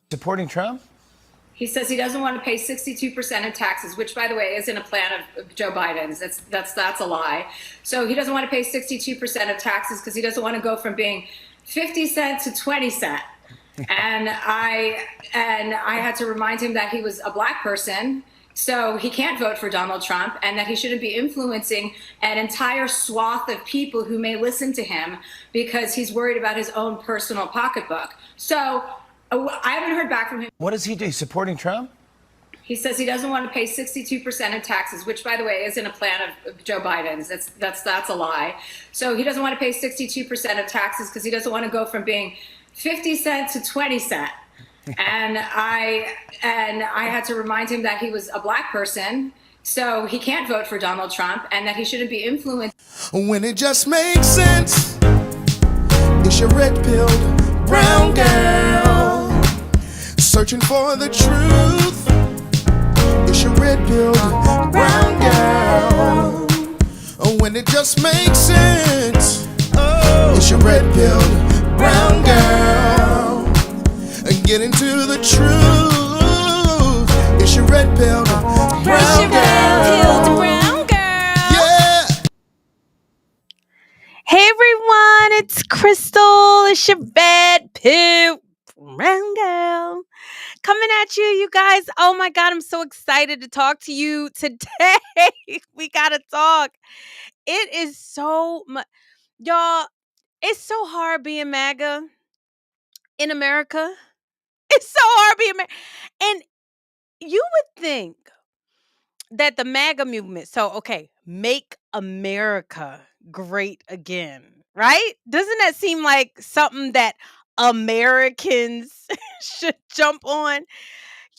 Supporting Trump? He says he doesn't want to pay 62% of taxes, which, by the way, isn't a plan of Joe Biden's. That's a lie. So he doesn't want to pay 62% of taxes because he doesn't want to go from being 50 cent to 20 cent. And I had to remind him that he was a black person, so he can't vote for Donald Trump, and that he shouldn't be influencing an entire swath of people who may listen to him because he's worried about his own personal pocketbook. So I haven't heard back from him. What does he do? Supporting Trump? He says he doesn't want to pay 62% of taxes, which, by the way, isn't a plan of Joe Biden's. That's a lie. So he doesn't want to pay 62% of taxes because he doesn't want to go from being 50 cent to 20 cent. And I had to remind him that he was a black person, so he can't vote for Donald Trump, and that he shouldn't be influenced. When it just makes sense, it's your red-pilled brown girl searching for the truth. It's your red-pilled brown girl. When it just makes sense, it's your red-pilled brown girl. Get into the truth. It's your red-pilled brown girl. It's your red-pilled brown girl. Yeah. Hey everyone, it's Crystal. It's your red-pilled brown girl. Coming at you guys. Oh my God, I'm so excited to talk to you today. We gotta talk. It is so much, y'all. It's so hard being MAGA in America. It's so hard being MAGA. And you would think that the MAGA movement, so okay, make America great again, right? Doesn't that seem like something that Americans should jump on?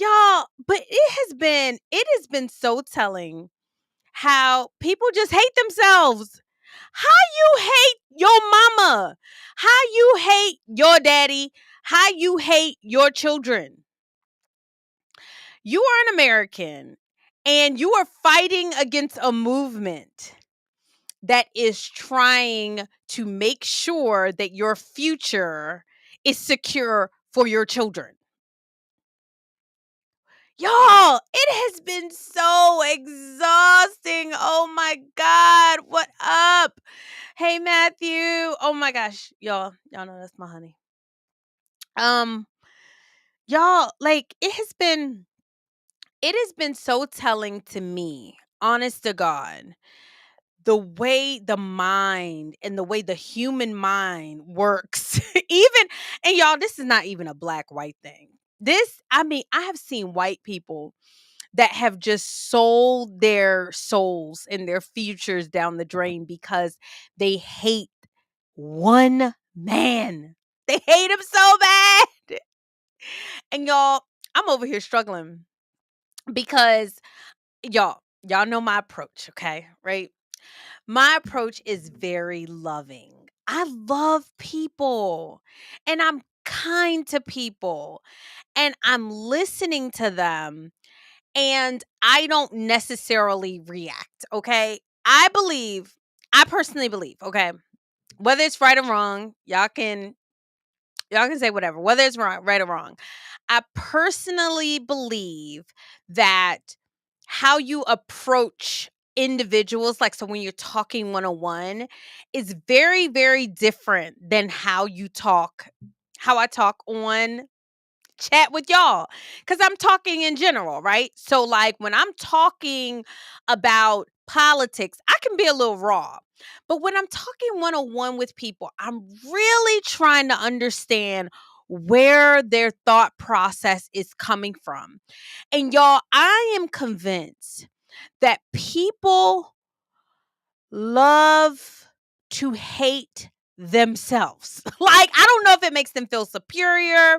Y'all, but it has been so telling how people just hate themselves. How you hate your mama, how you hate your daddy, how you hate your children. You are an American and you are fighting against a movement that is trying to make sure that your future is secure for your children. Y'all, it has been so exhausting. Oh my God. What up? Hey, Matthew. Oh my gosh. Y'all know that's my honey. Y'all, like it has been so telling to me, honest to God, the way the mind and the way the human mind works. And y'all, this is not even a black white thing. I have seen white people that have just sold their souls and their futures down the drain because they hate one man. They hate him so bad. And y'all, I'm over here struggling because y'all know my approach, okay? Right? My approach is very loving. I love people and I'm kind to people and I'm listening to them and I don't necessarily react, okay? I personally believe, okay? Whether it's right or wrong, y'all can say whatever, whether it's right or wrong. I personally believe that how you approach individuals, like so when you're talking one-on-one, is very, very different than how I talk on chat with y'all. Because I'm talking in general, right? So like when I'm talking about politics, I can be a little raw. But when I'm talking one-on-one with people, I'm really trying to understand where their thought process is coming from. And y'all, I am convinced that people love to hate themselves. Like, I don't know if it makes them feel superior.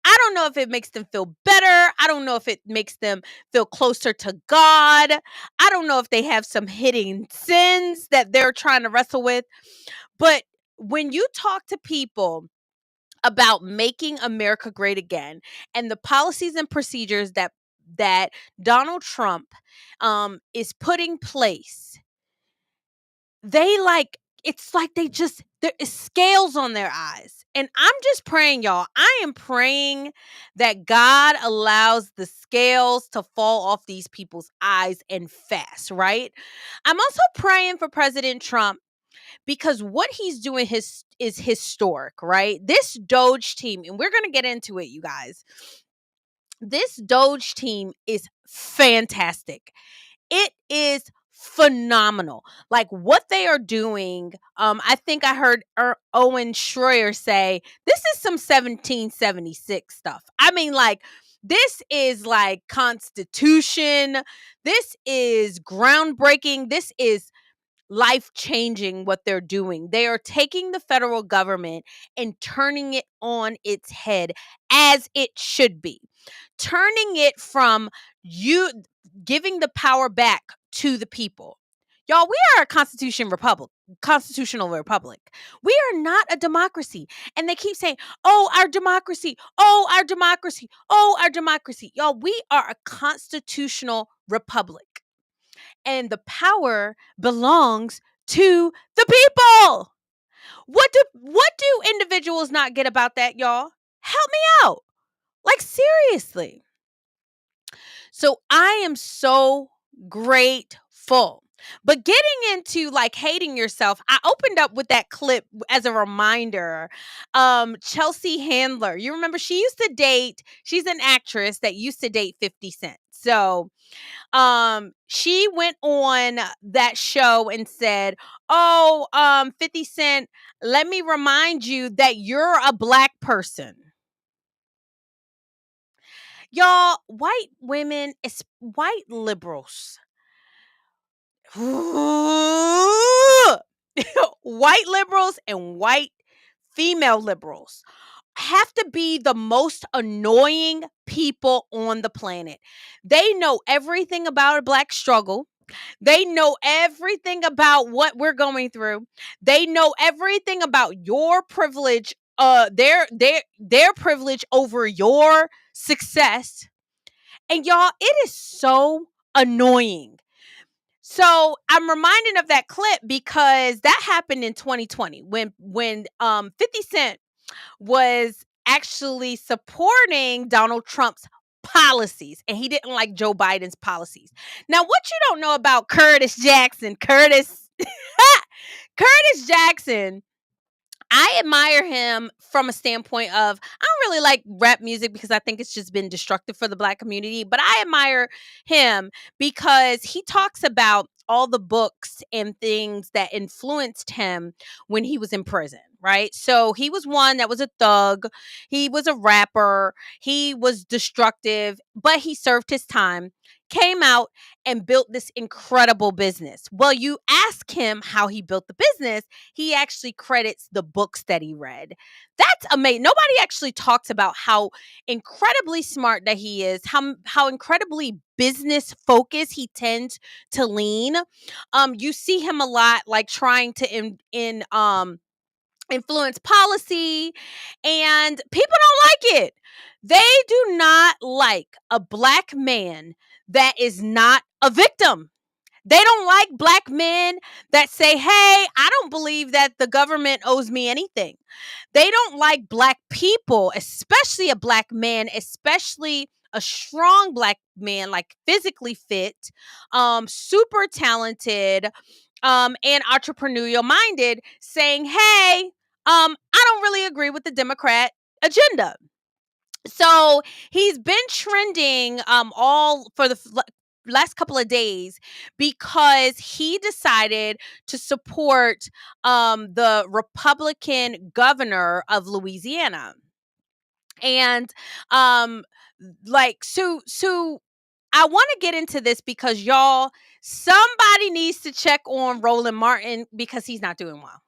I don't know if it makes them feel better. I don't know if it makes them feel closer to God. I don't know if they have some hidden sins that they're trying to wrestle with. But when you talk to people about making America great again and the policies and procedures that Donald Trump is putting place, they like it's like there is scales on their eyes. And I'm just praying, y'all. I am praying that God allows the scales to fall off these people's eyes and fast, right? I'm also praying for President Trump because what he's doing is historic, right? This Doge team, and we're going to get into it, you guys. This Doge team is fantastic. It is phenomenal. Like what they are doing. I think I heard Owen Schroyer say this is some 1776 stuff. I mean, like, this is like Constitution. This is groundbreaking. This is life changing what they're doing. They are taking the federal government and turning it on its head as it should be. Turning it from you giving the power back to the people. Y'all, we are a constitutional republic. We are not a democracy. And they keep saying, "Oh, our democracy. Oh, our democracy. Oh, our democracy." Y'all, we are a constitutional republic. And the power belongs to the people. What do individuals not get about that, y'all? Help me out. Like, seriously. So I am so grateful. But getting into like hating yourself, I opened up with that clip as a reminder. Chelsea Handler, you remember she's an actress that used to date 50 Cent. So she went on that show and said, "Oh, 50 Cent, let me remind you that you're a black person." Y'all, white women, it's white liberals. White liberals and white female liberals have to be the most annoying people on the planet. They know everything about a black struggle. They know everything about what we're going through. They know everything about your privilege, their privilege over your success. And y'all, it is so annoying. So I'm reminded of that clip because that happened in 2020 when 50 Cent was actually supporting Donald Trump's policies, and he didn't like Joe Biden's policies. Now, what you don't know about Curtis Jackson, Curtis Jackson, I admire him from a standpoint of, I don't really like rap music because I think it's just been destructive for the black community, but I admire him because he talks about all the books and things that influenced him when he was in prison, right? So he was one that was a thug. He was a rapper. He was destructive, but he served his time, came out and built this incredible business. Well, you ask him how he built the business, he actually credits the books that he read. That's amazing. Nobody actually talks about how incredibly smart that he is, how incredibly business focused he tends to lean. You see him a lot like trying to influence policy, and people don't like it. They do not like a black man that is not a victim. They don't like black men that say, "Hey, I don't believe that the government owes me anything." They don't like black people, especially a black man, especially a strong black man, like physically fit, super talented, and entrepreneurial minded, saying, "Hey, I don't really agree with the Democrat agenda." So he's been trending all for the last couple of days because he decided to support the Republican governor of Louisiana. And so I want to get into this because y'all, somebody needs to check on Roland Martin because he's not doing well.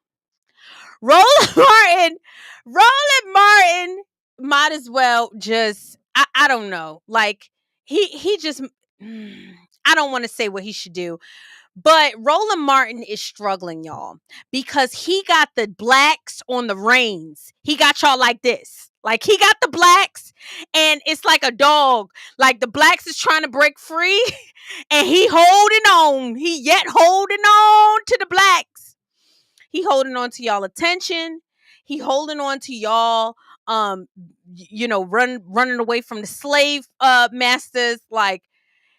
Roland Martin might as well just, I don't know. Like he just, I don't want to say what he should do, but Roland Martin is struggling, y'all, because he got the blacks on the reins. He got y'all like this. Like he got the blacks and it's like a dog. Like the blacks is trying to break free and he holding on. He yet holding on to the blacks. He holding on to y'all attention. He holding on to y'all running away from the slave masters. Like,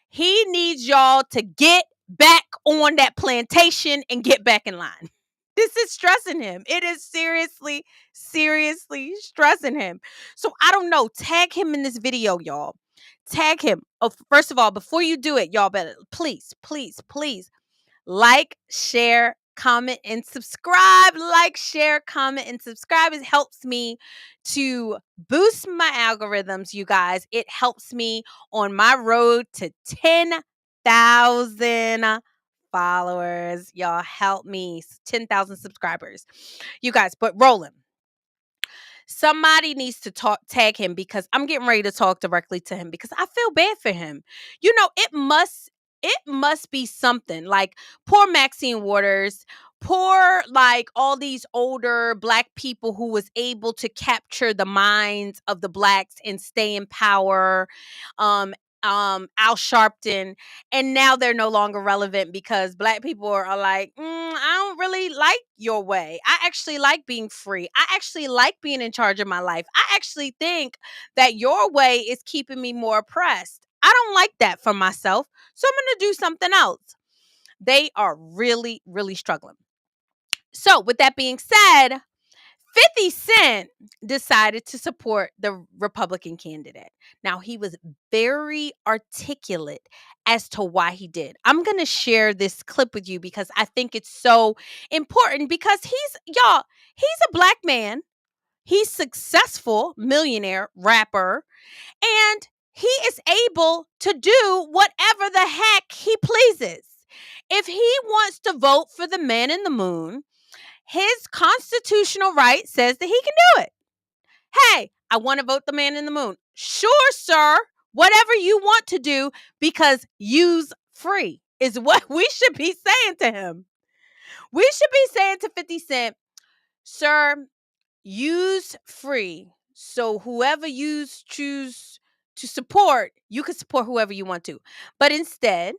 he needs y'all to get back on that plantation and get back in line. This is stressing him. It is seriously, seriously stressing him. So I don't know. Tag him in this video, y'all. Tag him. Oh, first of all, before you do it, y'all better please, please, please like, share, comment, and subscribe. Like, share, comment, and subscribe. It helps me to boost my algorithms, you guys. It helps me on my road to 10,000 followers. Y'all help me. 10,000 subscribers. You guys, but rolling. Somebody needs to tag him, because I'm getting ready to talk directly to him, because I feel bad for him. It must be something. Like, poor Maxine Waters, poor, like, all these older Black people who was able to capture the minds of the Blacks and stay in power. Al Sharpton, and now they're no longer relevant because Black people are like, I don't really like your way. I actually like being free. I actually like being in charge of my life. I actually think that your way is keeping me more oppressed. I don't like that for myself, so I'm going to do something else. They are really, really struggling. So with that being said, 50 Cent decided to support the Republican candidate. Now, he was very articulate as to why he did. I'm going to share this clip with you because I think it's so important, because he's a Black man. He's successful, millionaire, rapper, and he is able to do whatever the heck he pleases. If he wants to vote for the man in the moon, his constitutional right says that he can do it. Hey, I want to vote the man in the moon. Sure, sir. Whatever you want to do, because use free is what we should be saying to him. We should be saying to 50 Cent, sir, use free. So whoever you choose to support, you can support whoever you want to. But instead,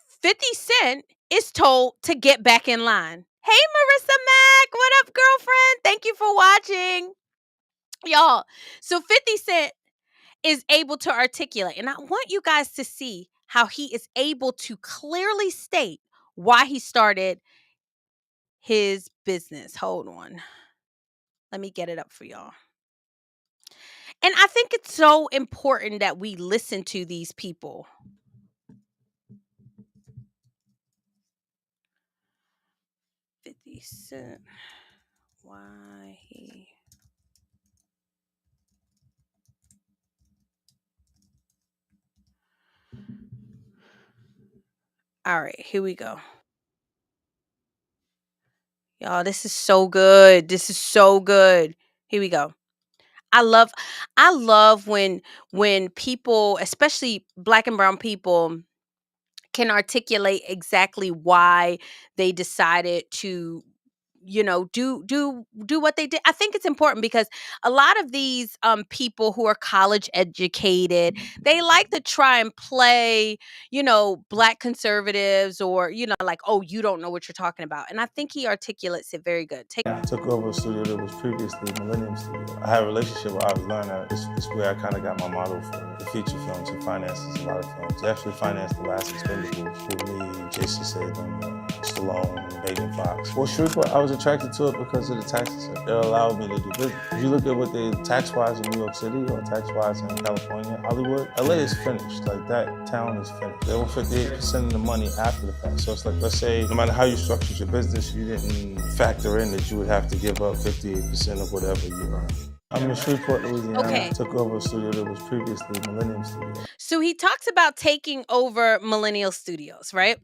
50 Cent is told to get back in line. Hey, Marissa Mack, what up, girlfriend? Thank you for watching. Y'all, so 50 Cent is able to articulate, and I want you guys to see how he is able to clearly state why he started his business. Hold on. Let me get it up for y'all. And I think it's so important that we listen to these people. 50 Cent. Why he... All right, here we go. Y'all, this is so good. This is so good. Here we go. I love when people, especially Black and brown people, can articulate exactly why they decided to do what they did. I think it's important because a lot of these people who are college educated, they like to try and play Black conservatives, or like, oh, you don't know what you're talking about. And I think he articulates it very good. I took over a studio that was previously Millennium Studio. I had a relationship where I was learning that it's where I kind of got my model for the feature films. He finances a lot of films. He actually financed The Last Expendables with me, Jason Statham, Stallone, Megan Fox. Well, Shreveport, I was attracted to it because of the taxes. It allowed me to do business. If you look at what they tax-wise in New York City or tax-wise in California, Hollywood, LA is finished. Like, that town is finished. They own 58% of the money after the fact. So it's like, let's say, no matter how you structured your business, you didn't factor in that you would have to give up 58% of whatever you earn. I'm in Shreveport, Louisiana. Okay. I took over a studio that was previously Millennium Studio. So he talks about taking over Millennial Studios, right?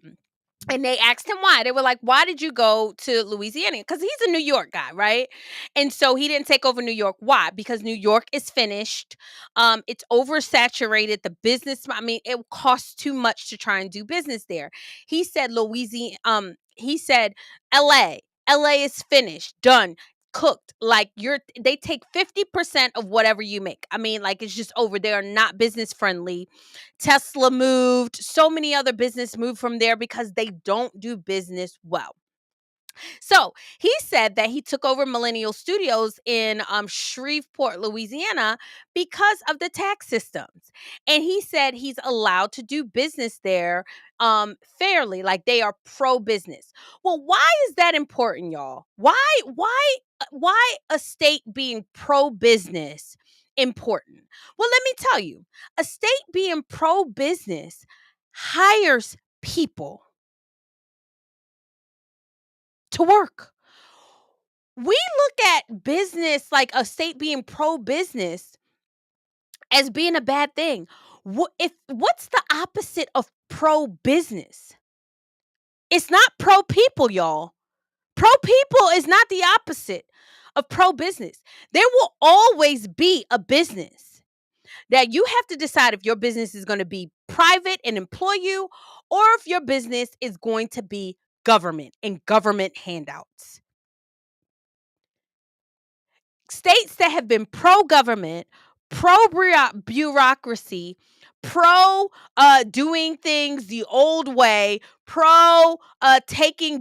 And they asked him why. They were like, why did you go to Louisiana? Because he's a New York guy, right? And so he didn't take over New York. Why? Because New York is finished. It's oversaturated. The business, it costs too much to try and do business there. He said Louisiana, he said LA. LA is finished, done, cooked. Like, they take 50% of whatever you make. It's just over. They are not business friendly. Tesla moved. So many other business moved from there because they don't do business well. So he said that he took over Millennial Studios in Shreveport, Louisiana, because of the tax systems. And he said he's allowed to do business there fairly, like they are pro business. Well, why is that important, y'all? Why a state being pro business important? Well, let me tell you, a state being pro business hires people to work. We look at business, like a state being pro business, as being a bad thing. What's the opposite of pro business? It's not pro people, y'all. Pro people is not the opposite of pro business. There will always be a business that you have to decide if your business is going to be private and employ you, or if your business is going to be government and government handouts. States that have been pro-government, pro-bureaucracy, pro doing things the old way, pro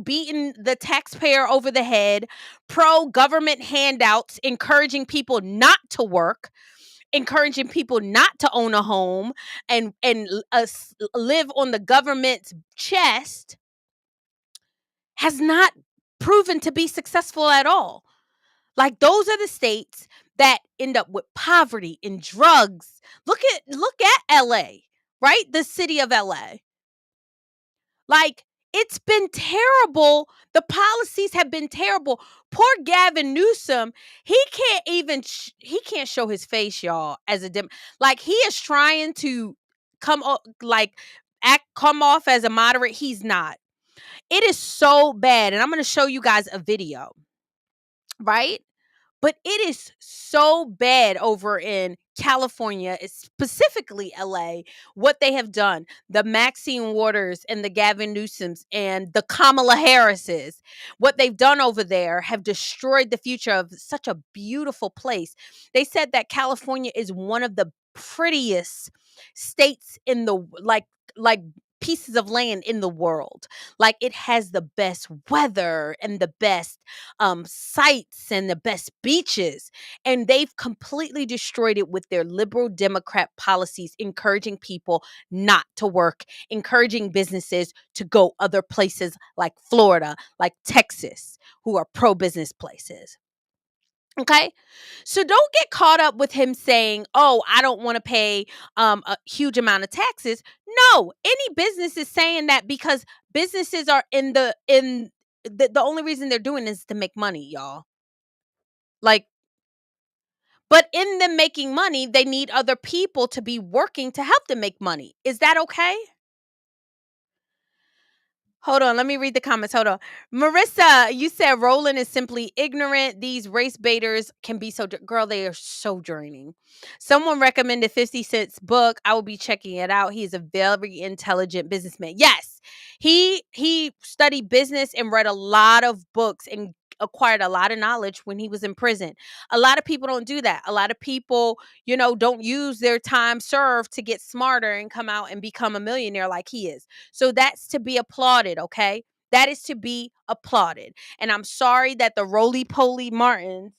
beating the taxpayer over the head, pro government handouts, encouraging people not to work, encouraging people not to own a home and live on the government's chest, has not proven to be successful at all. Like, those are the states that end up with poverty and drugs. Look at LA, right? The city of LA. Like, it's been terrible. The policies have been terrible. Poor Gavin Newsom, he can't show his face, y'all, as a like, he is trying to come come off as a moderate. He's not. It is so bad, and I'm going to show you guys a video, right? But it is so bad over in California, specifically LA, what they have done. The Maxine Waters and the Gavin Newsoms and the Kamala Harrises, what they've done over there have destroyed the future of such a beautiful place. They said that California is one of the prettiest states in the like pieces of land in the world. Like, it has the best weather and the best sites and the best beaches, and they've completely destroyed it with their liberal Democrat policies, encouraging people not to work, encouraging businesses to go other places like Florida, like Texas, who are pro-business places. Okay. So don't get caught up with him saying, "Oh, I don't want to pay a huge amount of taxes." No, any business is saying that because businesses are the only reason they're doing is to make money, y'all. Like, but in them making money, they need other people to be working to help them make money. Is that okay? Hold on, let me read the comments. Hold on. Marissa, you said Roland is simply ignorant. These race baiters can be so girl, they are so draining. Someone recommended 50 Cent's book. I will be checking it out. He's a very intelligent businessman. Yes. He studied business and read a lot of books and acquired a lot of knowledge when he was in prison. A lot of people don't do that. A lot of people, don't use their time served to get smarter and come out and become a millionaire like he is. So that's to be applauded, okay? That is to be applauded. And I'm sorry that the roly-poly Martins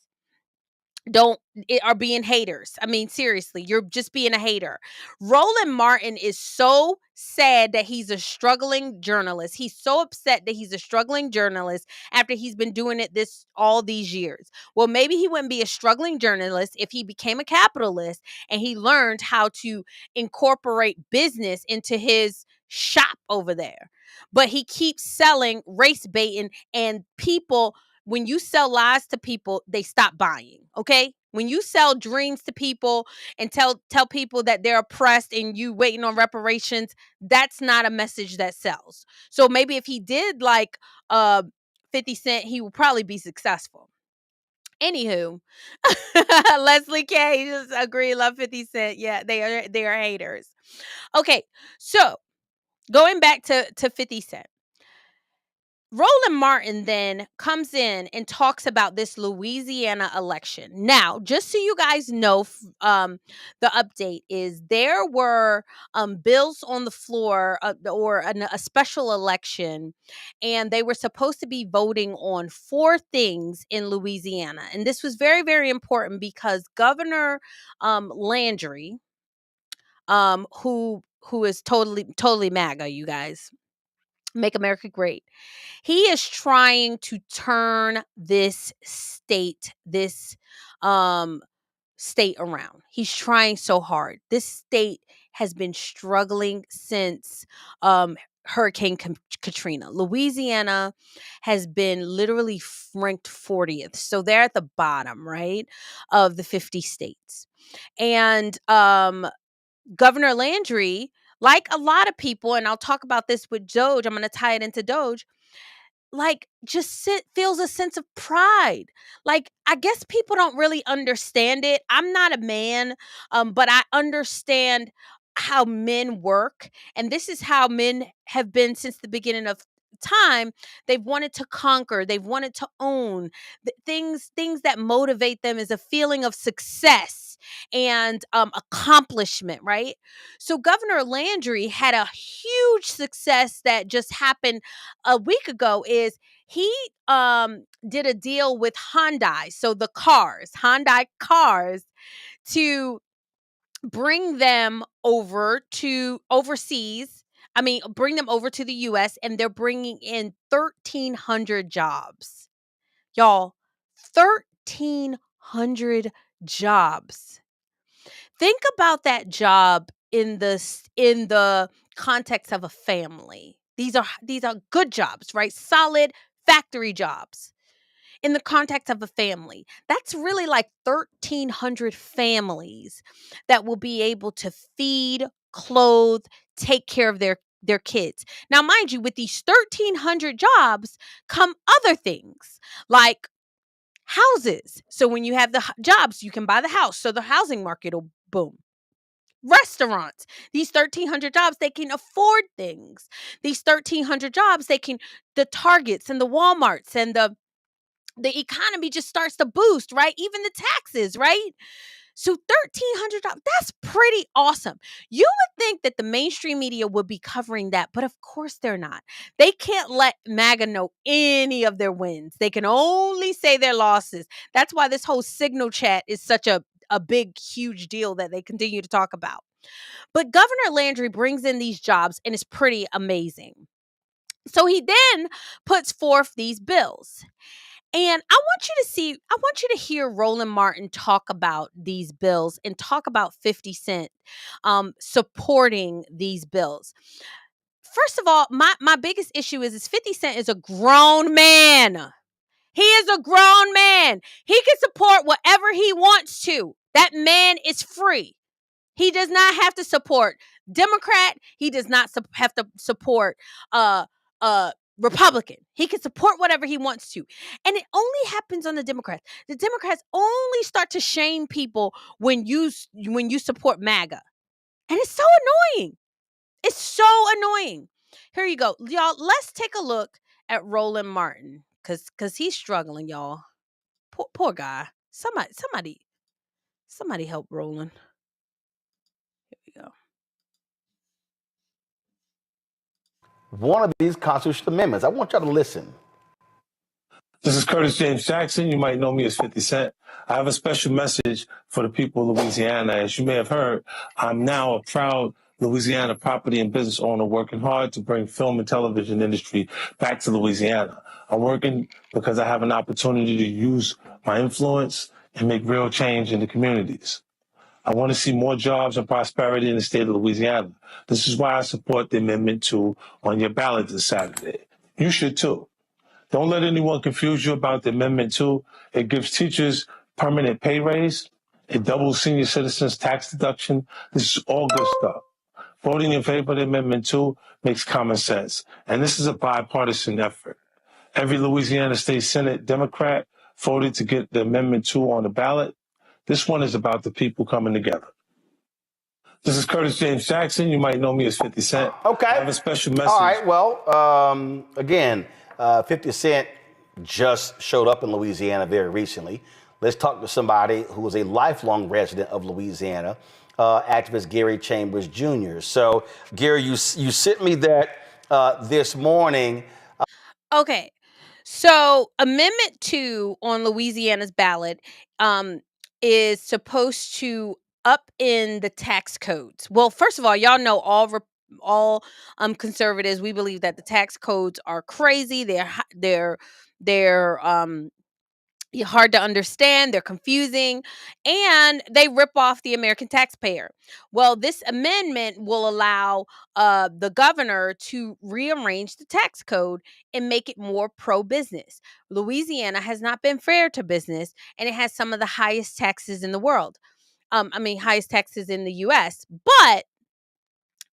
are being haters. I mean, seriously, you're just being a hater. Roland Martin is so sad that he's a struggling journalist. He's so upset that he's a struggling journalist after he's been doing it all these years. Well, maybe he wouldn't be a struggling journalist if he became a capitalist and he learned how to incorporate business into his shop over there. But he keeps selling race baiting, and people, when you sell lies to people, they stop buying. Okay. When you sell dreams to people and tell people that they're oppressed and you waiting on reparations, that's not a message that sells. So maybe if he did like 50 Cent, he would probably be successful. Anywho, Leslie K just agree, love 50 Cent. Yeah, they are haters. Okay, so going back to 50 Cent. Roland Martin then comes in and talks about this Louisiana election. Now, just so you guys know, the update is there were bills on the floor or a special election, and they were supposed to be voting on 4 things in Louisiana. And this was very, very important because Governor Landry, who is totally MAGA, you guys, Make America Great. He is trying to turn this um state around. He's trying so hard. This state has been struggling since Hurricane Katrina. Louisiana has been literally ranked 40th. So they're at the bottom, right, of the 50 states. And Governor Landry, like a lot of people, and I'll talk about this with Doge, I'm going to tie it into Doge, like feels a sense of pride. Like, I guess people don't really understand it. I'm not a man, but I understand how men work, and this is how men have been since the beginning of time. They've wanted to conquer, they've wanted to own things that motivate them is a feeling of success and accomplishment, right? So Governor Landry had a huge success that just happened a week ago. Is he did a deal with Hyundai, so the Hyundai cars, to bring them over to overseas. I mean, bring them over to the US, and they're bringing in 1,300 jobs. Y'all, 1,300 jobs. Think about that job in the context of a family. These are good jobs, right? Solid factory jobs in the context of a family. That's really like 1,300 families that will be able to feed, clothe, take care of their kids. Now, mind you, with these 1,300 jobs come other things like houses. So when you have the jobs, you can buy the house. So the housing market will boom. Restaurants. These 1,300 jobs, they can afford things. These 1,300 jobs, the Targets and the Walmarts and the economy just starts to boost, right? Even the taxes, right? So 1,300 jobs, that's pretty awesome. You would think that the mainstream media would be covering that, but of course they're not. They can't let MAGA know any of their wins. They can only say their losses. That's why this whole Signal chat is such a big, huge deal that they continue to talk about. But Governor Landry brings in these jobs, and it's pretty amazing. So he then puts forth these bills. And I want you to hear Roland Martin talk about these bills and talk about 50 Cent supporting these bills. First of all, my biggest issue is 50 Cent is a grown man. He is a grown man. He can support whatever he wants to. That man is free. He does not have to support Democrat. He does not have to support Republican. He can support whatever he wants to. And it only happens on the Democrats. The Democrats only start to shame people when you support MAGA. And it's so annoying. It's so annoying. Here you go. Y'all, let's take a look at Roland Martin cuz he's struggling, y'all. Poor guy. Somebody help Roland. Here we go. One of these constitutional amendments. I want y'all to listen. This is Curtis James Jackson. You might know me as 50 Cent. I have a special message for the people of Louisiana. As you may have heard, I'm now a proud Louisiana property and business owner working hard to bring film and television industry back to Louisiana. I'm working because I have an opportunity to use my influence and make real change in the communities. I want to see more jobs and prosperity in the state of Louisiana. This is why I support the Amendment 2 on your ballot this Saturday. You should too. Don't let anyone confuse you about the Amendment 2. It gives teachers permanent pay raise. It doubles senior citizens' tax deduction. This is all good stuff. Voting in favor of the Amendment 2 makes common sense. And this is a bipartisan effort. Every Louisiana State Senate Democrat voted to get the Amendment 2 on the ballot. This one is about the people coming together. This is Curtis James Jackson. You might know me as 50 Cent. Okay. I have a special message. All right. Well, again, 50 Cent just showed up in Louisiana very recently. Let's talk to somebody who is a lifelong resident of Louisiana, activist Gary Chambers Jr. So, Gary, you sent me that this morning. Okay. So Amendment 2 on Louisiana's ballot is supposed to up in the tax codes. Well, first of all, y'all know all conservatives, we believe that the tax codes are crazy. They're hard to understand, they're confusing, and they rip off the American taxpayer. Well, this amendment will allow the governor to rearrange the tax code and make it more pro-business. Louisiana has not been fair to business, and it has some of the highest taxes in the world. Highest taxes in the US. But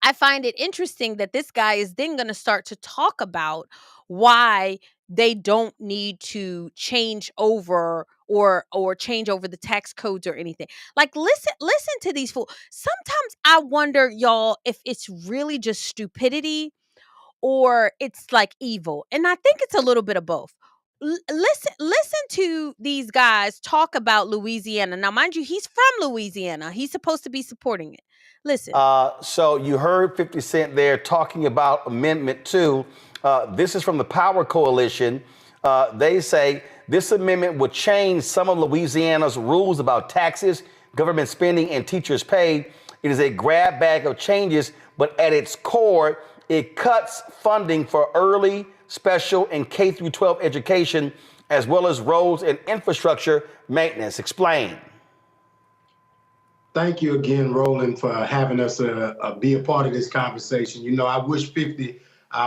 I find it interesting that this guy is then going to start to talk about why they don't need to change over or change over the tax codes or anything. Like listen to these fools. Sometimes I wonder, y'all, if it's really just stupidity or it's like evil. And I think it's a little bit of both. Listen to these guys talk about Louisiana. Now, mind you, he's from Louisiana. He's supposed to be supporting it. Listen. So you heard 50 Cent there talking about Amendment 2. This is from the Power Coalition. They say this amendment would change some of Louisiana's rules about taxes, government spending, and teachers' pay. It is a grab bag of changes, but at its core, it cuts funding for early, special, and K through 12 education, as well as roads and infrastructure maintenance. Explain. Thank you again, Roland, for having us be a part of this conversation. You know, I wish 50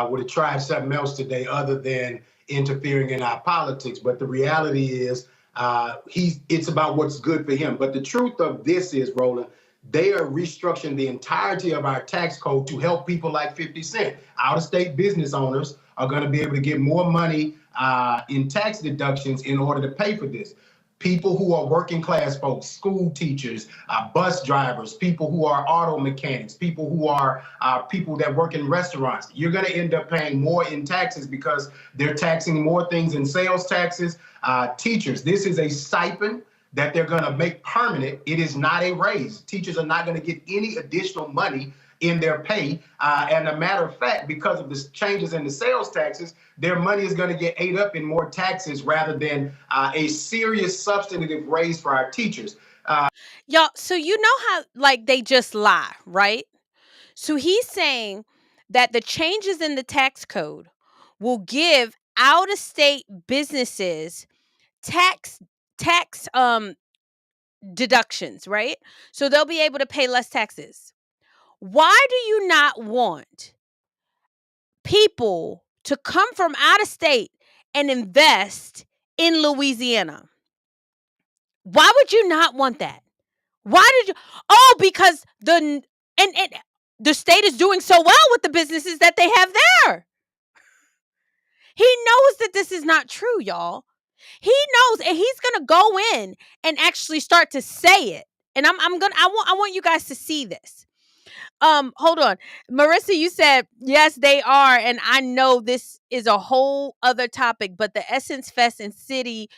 would have tried something else today other than interfering in our politics. But the reality is it's about what's good for him. But the truth of this is, Roland, they are restructuring the entirety of our tax code to help people like 50 Cent. Out-of-state business owners are going to be able to get more money in tax deductions in order to pay for this. People who are working class folks, school teachers, bus drivers, people who are auto mechanics, people who are people that work in restaurants. You're going to end up paying more in taxes because they're taxing more things in sales taxes. Teachers, this is a stipend that they're going to make permanent. It is not a raise. Teachers are not going to get any additional money in their pay. And a matter of fact, because of the changes in the sales taxes, their money is going to get ate up in more taxes rather than a serious substantive raise for our teachers. Y'all, so you know how like they just lie, right? So he's saying that the changes in the tax code will give out-of-state businesses tax deductions, right? So they'll be able to pay less taxes. Why do you not want people to come from out of state and invest in Louisiana? Why would you not want that? Why did you? Oh, because the state is doing so well with the businesses that they have there. He knows that this is not true, y'all. He knows, and he's gonna go in and actually start to say it. And I want you guys to see this. Hold on. Marissa, you said, yes, they are. And I know this is a whole other topic, but the Essence Fest and City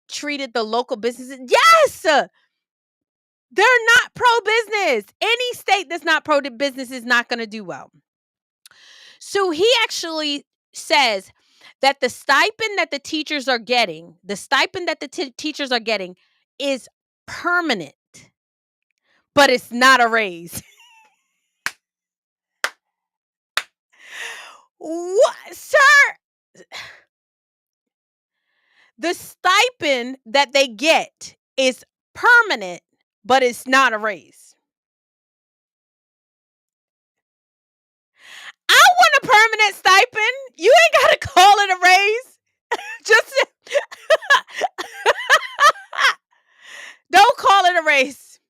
treated the local businesses. Yes! They're not pro-business. Any state that's not pro-business is not going to do well. So he actually says that the stipend that the teachers are getting, is permanent, but it's not a raise. What, sir? The stipend that they get is permanent, but it's not a raise. I want a permanent stipend. You ain't got to call it a raise. Just don't call it a raise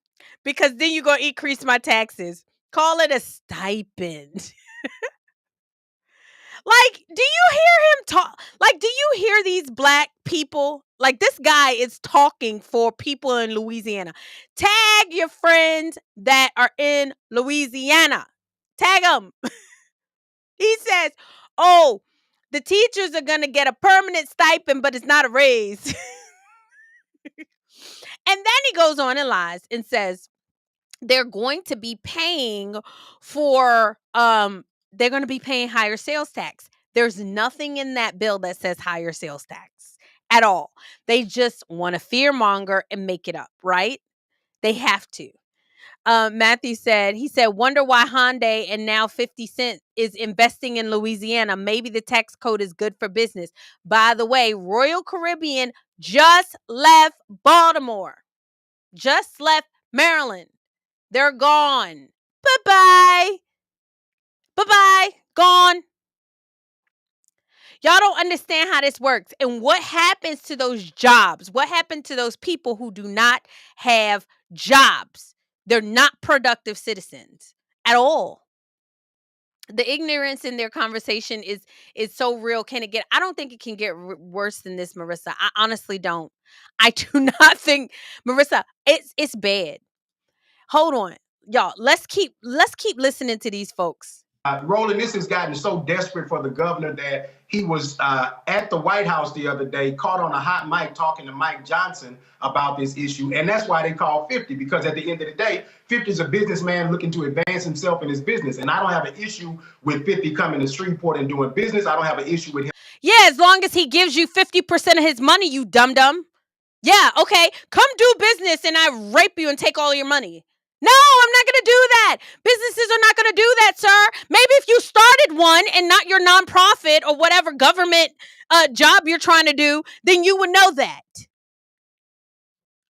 because then you're going to increase my taxes. Call it a stipend. Like, do you hear him talk? Like, do you hear these black people? Like, this guy is talking for people in Louisiana. Tag your friends that are in Louisiana. Tag them. He says, oh, The teachers are going to get a permanent stipend, but it's not a raise. And then he goes on and lies and says they're going to be paying for they're going to be paying higher sales tax. There's nothing in that bill that says higher sales tax at all. They just want to fearmonger and make it up, right? They have to. Matthew said, wonder why Hyundai and now 50 Cent is investing in Louisiana. Maybe the tax code is good for business. By the way, Royal Caribbean just left Baltimore, just left Maryland. They're gone. Bye-bye. Bye-bye. Gone. Y'all don't understand how this works. And what happens to those jobs? What happened to those people who do not have jobs? They're not productive citizens at all. The ignorance in their conversation is so real. Can it get? I don't think it can get worse than this, Marissa. I honestly don't. I do not think, Marissa, it's bad. Hold on, y'all. Let's keep listening to these folks. Roland, this has gotten so desperate for the governor that he was at the White House the other day, caught on a hot mic talking to Mike Johnson about this issue. And that's why they call 50, because at the end of the day, 50 is a businessman looking to advance himself in his business. And I don't have an issue with 50 coming to Shreveport and doing business. I don't have an issue with him. Yeah, as long as he gives you 50% of his money, you dum-dum. Yeah, okay. Come do business and I rape you and take all your money. No, I'm not going to do that. Businesses are not going to do that, sir. Maybe if you started one and not your nonprofit or whatever government job you're trying to do, then you would know that.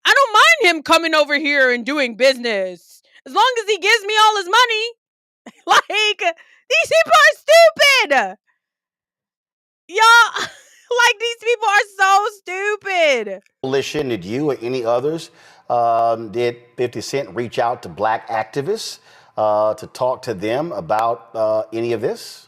I don't mind him coming over here and doing business as long as he gives me all his money. Like, these people are stupid. Y'all, like, these people are so stupid. Coalition, did you or any others, did 50 Cent reach out to black activists to talk to them about any of this?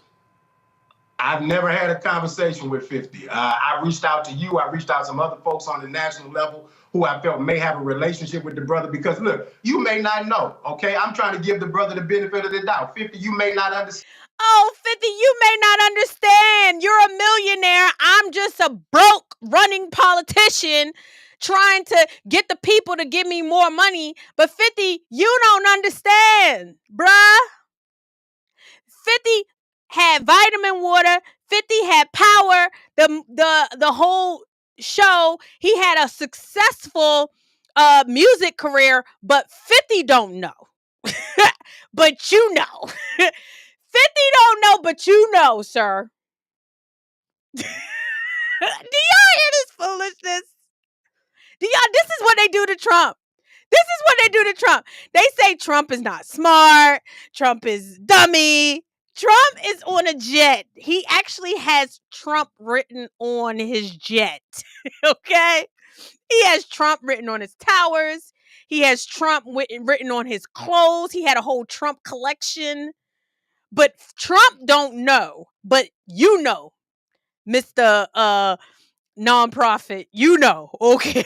I've never had a conversation with 50. I reached out to you. I reached out to some other folks on the national level who I felt may have a relationship with the brother, because look, you may not know, okay? I'm trying to give the brother the benefit of the doubt. 50, you may not understand. Oh, 50, you may not understand. You're a millionaire. I'm just a broke running politician trying to get the people to give me more money. But 50, you don't understand, bruh. 50 had vitamin water. 50 had power. The whole show, he had a successful music career, but 50 don't know. But you know. 50 don't know, but you know, sir. Do y'all hear this foolishness? This is what they do to Trump. This is what they do to Trump. They say Trump is not smart. Trump is dummy. Trump is on a jet. He actually has Trump written on his jet. Okay? He has Trump written on his towers. He has Trump written on his clothes. He had a whole Trump collection. But Trump don't know. But you know, Mr. Nonprofit, you know. Okay.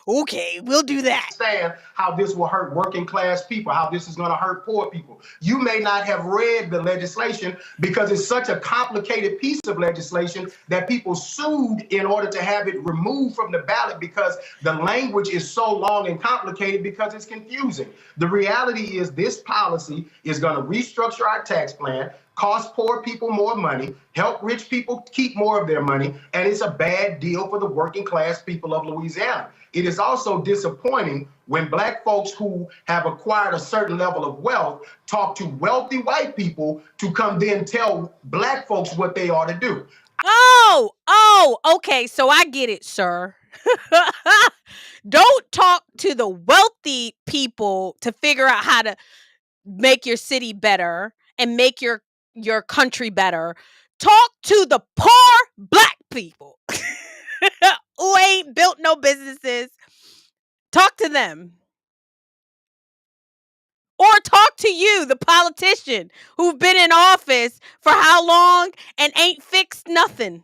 Okay, we'll do that. Understand how this will hurt working class people, how this is going to hurt poor people. You may not have read the legislation because it's such a complicated piece of legislation that people sued in order to have it removed from the ballot because the language is so long and complicated because it's confusing. The reality is this policy is going to restructure our tax plan, cost poor people more money, help rich people keep more of their money, and it's a bad deal for the working class people of Louisiana. It is also disappointing when black folks who have acquired a certain level of wealth talk to wealthy white people to come then tell black folks what they ought to do. Oh, okay, so I get it, sir. Don't talk to the wealthy people to figure out how to make your city better and make your country better. Talk to the poor black people who ain't built no businesses. Talk to them. Or talk to you, the politician who've been in office for how long and ain't fixed nothing.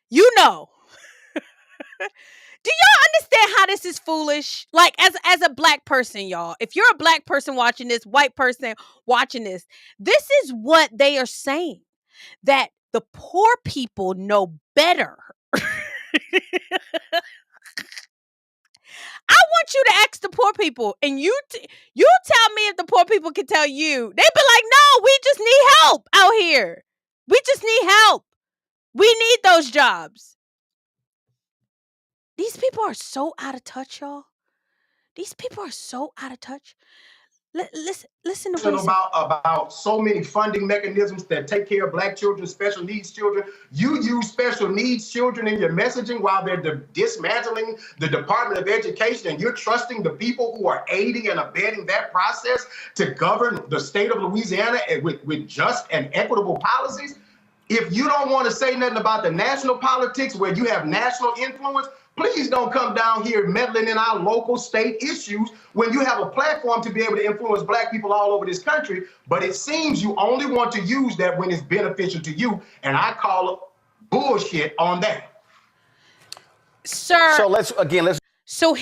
You know. Do y'all understand how this is foolish? Like, as a black person, y'all, if you're a black person watching this, white person watching this is what they are saying. That The poor people know better. I want you to ask the poor people, and you tell me if the poor people can tell you. They'd be like, no, we just need help out here. We just need help. We need those jobs. These people are so out of touch, y'all. These people are so out of touch. Listen to what he said. About so many funding mechanisms that take care of Black children, special needs children. You use special needs children in your messaging while they're dismantling the Department of Education, and you're trusting the people who are aiding and abetting that process to govern the state of Louisiana with just and equitable policies. If you don't want to say nothing about the national politics where you have national influence, please don't come down here meddling in our local state issues when you have a platform to be able to influence Black people all over this country. But it seems you only want to use that when it's beneficial to you. And I call bullshit on that. Sir. So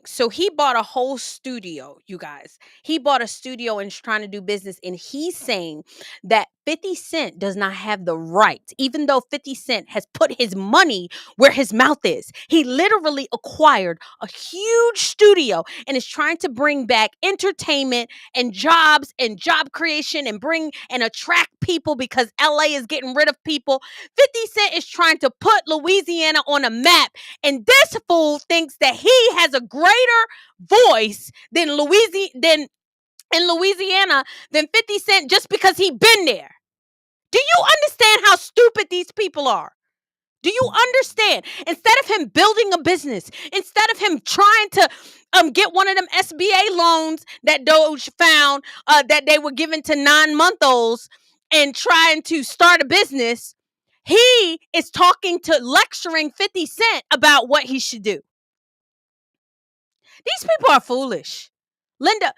So he bought a whole studio, you guys. He bought a studio and is trying to do business. And he's saying that 50 Cent does not have the right, even though 50 Cent has put his money where his mouth is. He literally acquired a huge studio and is trying to bring back entertainment and jobs and job creation and bring and attract people because LA is getting rid of people. 50 Cent is trying to put Louisiana on a map. And this fool thinks that he has a greater voice than in Louisiana than 50 Cent just because he been there. Do you understand how stupid these people are? Do you understand? Instead of him building a business, instead of him trying to get one of them SBA loans that Doge found that they were given to 9-month-olds and trying to start a business, he is lecturing 50 Cent about what he should do. These people are foolish. Linda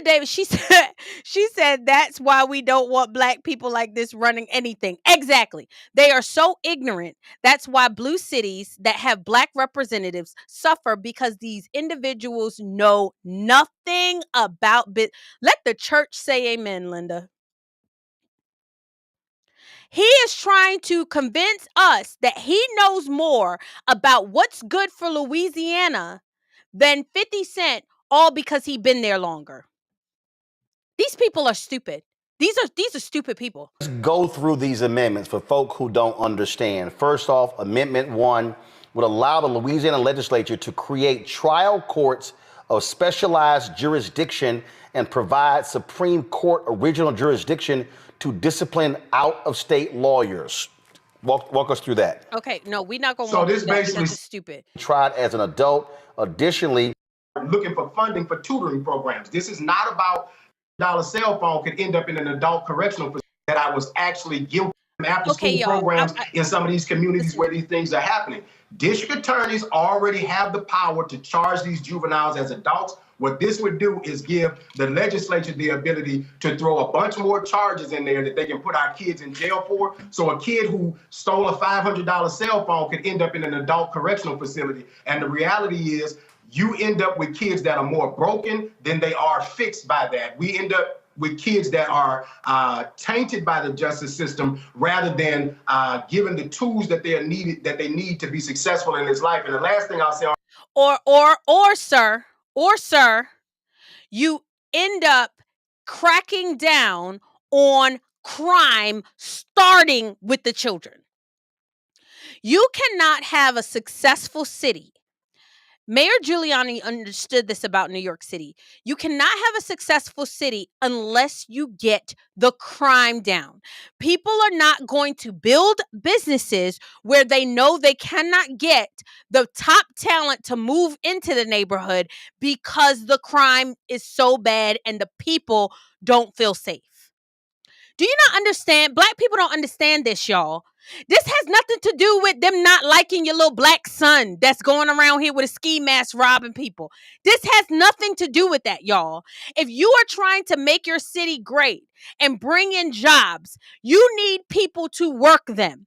Davis, she said that's why we don't want Black people like this running anything. Exactly. They are so ignorant. That's why blue cities that have Black representatives suffer, because these individuals know nothing about Let the church say amen, Linda. He is trying to convince us that he knows more about what's good for Louisiana than 50 Cent, all because he been there longer. These people are stupid. These are stupid people. Let's go through these amendments for folk who don't understand. First off, Amendment 1 would allow the Louisiana legislature to create trial courts of specialized jurisdiction and provide Supreme Court original jurisdiction to discipline out-of-state lawyers. Walk us through that. Okay, no, we're not going to. So this basically that's stupid. Tried as an adult. Additionally, looking for funding for tutoring programs. This is not about $1 cell phone could end up in an adult correctional facility that I was actually guilty of after school programs in some of these communities where these things are happening. District attorneys already have the power to charge these juveniles as adults. What this would do is give the legislature the ability to throw a bunch more charges in there that they can put our kids in jail for. So a kid who stole a $500 cell phone could end up in an adult correctional facility. And the reality is you end up with kids that are more broken than they are fixed by that. We end up with kids that are tainted by the justice system rather than given the tools that they need to be successful in this life. And the last thing I'll say, or sir, you end up cracking down on crime starting with the children. You cannot have a successful city. Mayor Giuliani understood this about New York City. You cannot have a successful city unless you get the crime down. People are not going to build businesses where they know they cannot get the top talent to move into the neighborhood because the crime is so bad and the people don't feel safe. Do you not understand? Black people don't understand this, y'all. This has nothing to do with them not liking your little black son that's going around here with a ski mask robbing people. This has nothing to do with that, y'all. If you are trying to make your city great and bring in jobs, you need people to work them.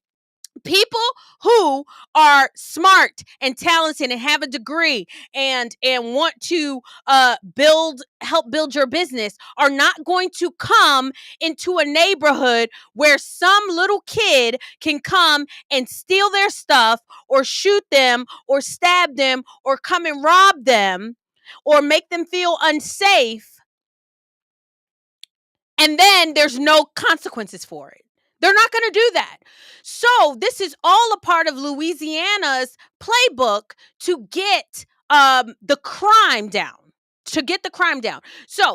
People who are smart and talented and have a degree and want to help build your business are not going to come into a neighborhood where some little kid can come and steal their stuff or shoot them or stab them or come and rob them or make them feel unsafe, and then there's no consequences for it. They're not going to do that. So this is all a part of Louisiana's playbook to get the crime down. So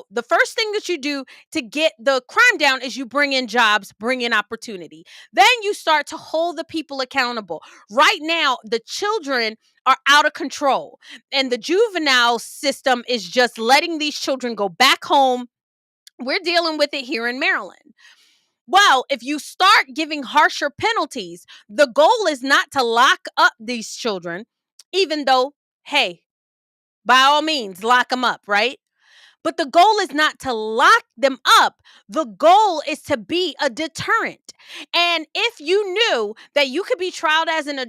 the first thing that you do to get the crime down is you bring in jobs, bring in opportunity. Then you start to hold the people accountable. Right now, the children are out of control, and the juvenile system is just letting these children go back home. We're dealing with it here in Maryland. Well, if you start giving harsher penalties, the goal is not to lock up these children, even though, hey, by all means, lock them up, right? But the goal is not to lock them up. The goal is to be a deterrent. And if you knew that you could be tried as an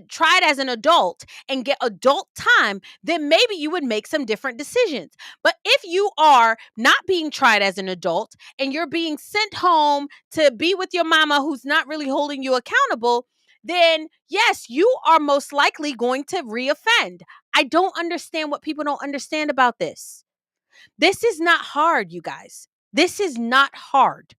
adult and get adult time, then maybe you would make some different decisions. But if you are not being tried as an adult and you're being sent home to be with your mama who's not really holding you accountable, then yes, you are most likely going to reoffend. I don't understand what people don't understand about this. This is not hard, you guys. This is not hard.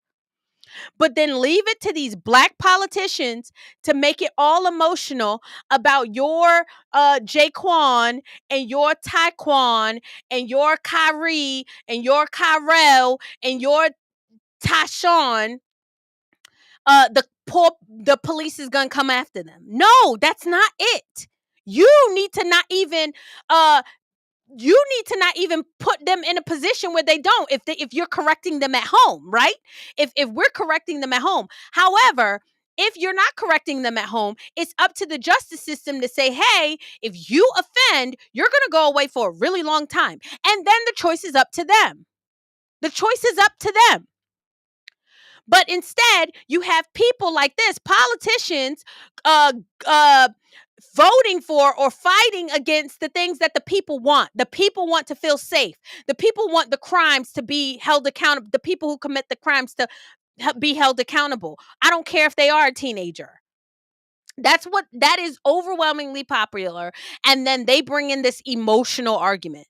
But then leave it to these black politicians to make it all emotional about your Jaquan and your Taekwon and your Kyrie and your Kyrell and your Tashawn. The police is gonna come after them. No, that's not it. You need to not even put them in a position where they don't, if you're correcting them at home, right? If we're correcting them at home. However, if you're not correcting them at home, it's up to the justice system to say, hey, if you offend, you're going to go away for a really long time. And then the choice is up to them. But instead, you have people like this, politicians, voting for or fighting against the things that the people want. The people want to feel safe. The people want the crimes to be held accountable. The people who commit the crimes to be held accountable. I don't care if they are a teenager. That is overwhelmingly popular. And then they bring in this emotional argument.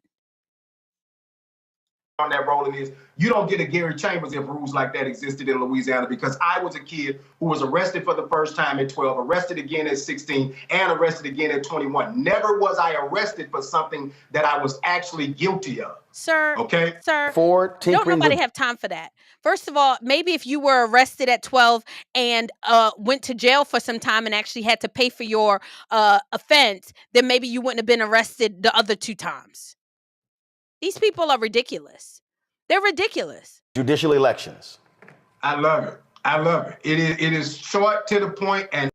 On that rolling is you don't get a Gary Chambers if rules like that existed in Louisiana, because I was a kid who was arrested for the first time at 12, arrested again at 16, and arrested again at 21. Never was I arrested for something that I was actually guilty of. Sir, okay? Sir, For don't nobody have time for that. First of all, maybe if you were arrested at 12 and went to jail for some time and actually had to pay for your offense, then maybe you wouldn't have been arrested the other 2 times. These people are ridiculous. They're ridiculous. Judicial elections. I love it. It is short to the point, and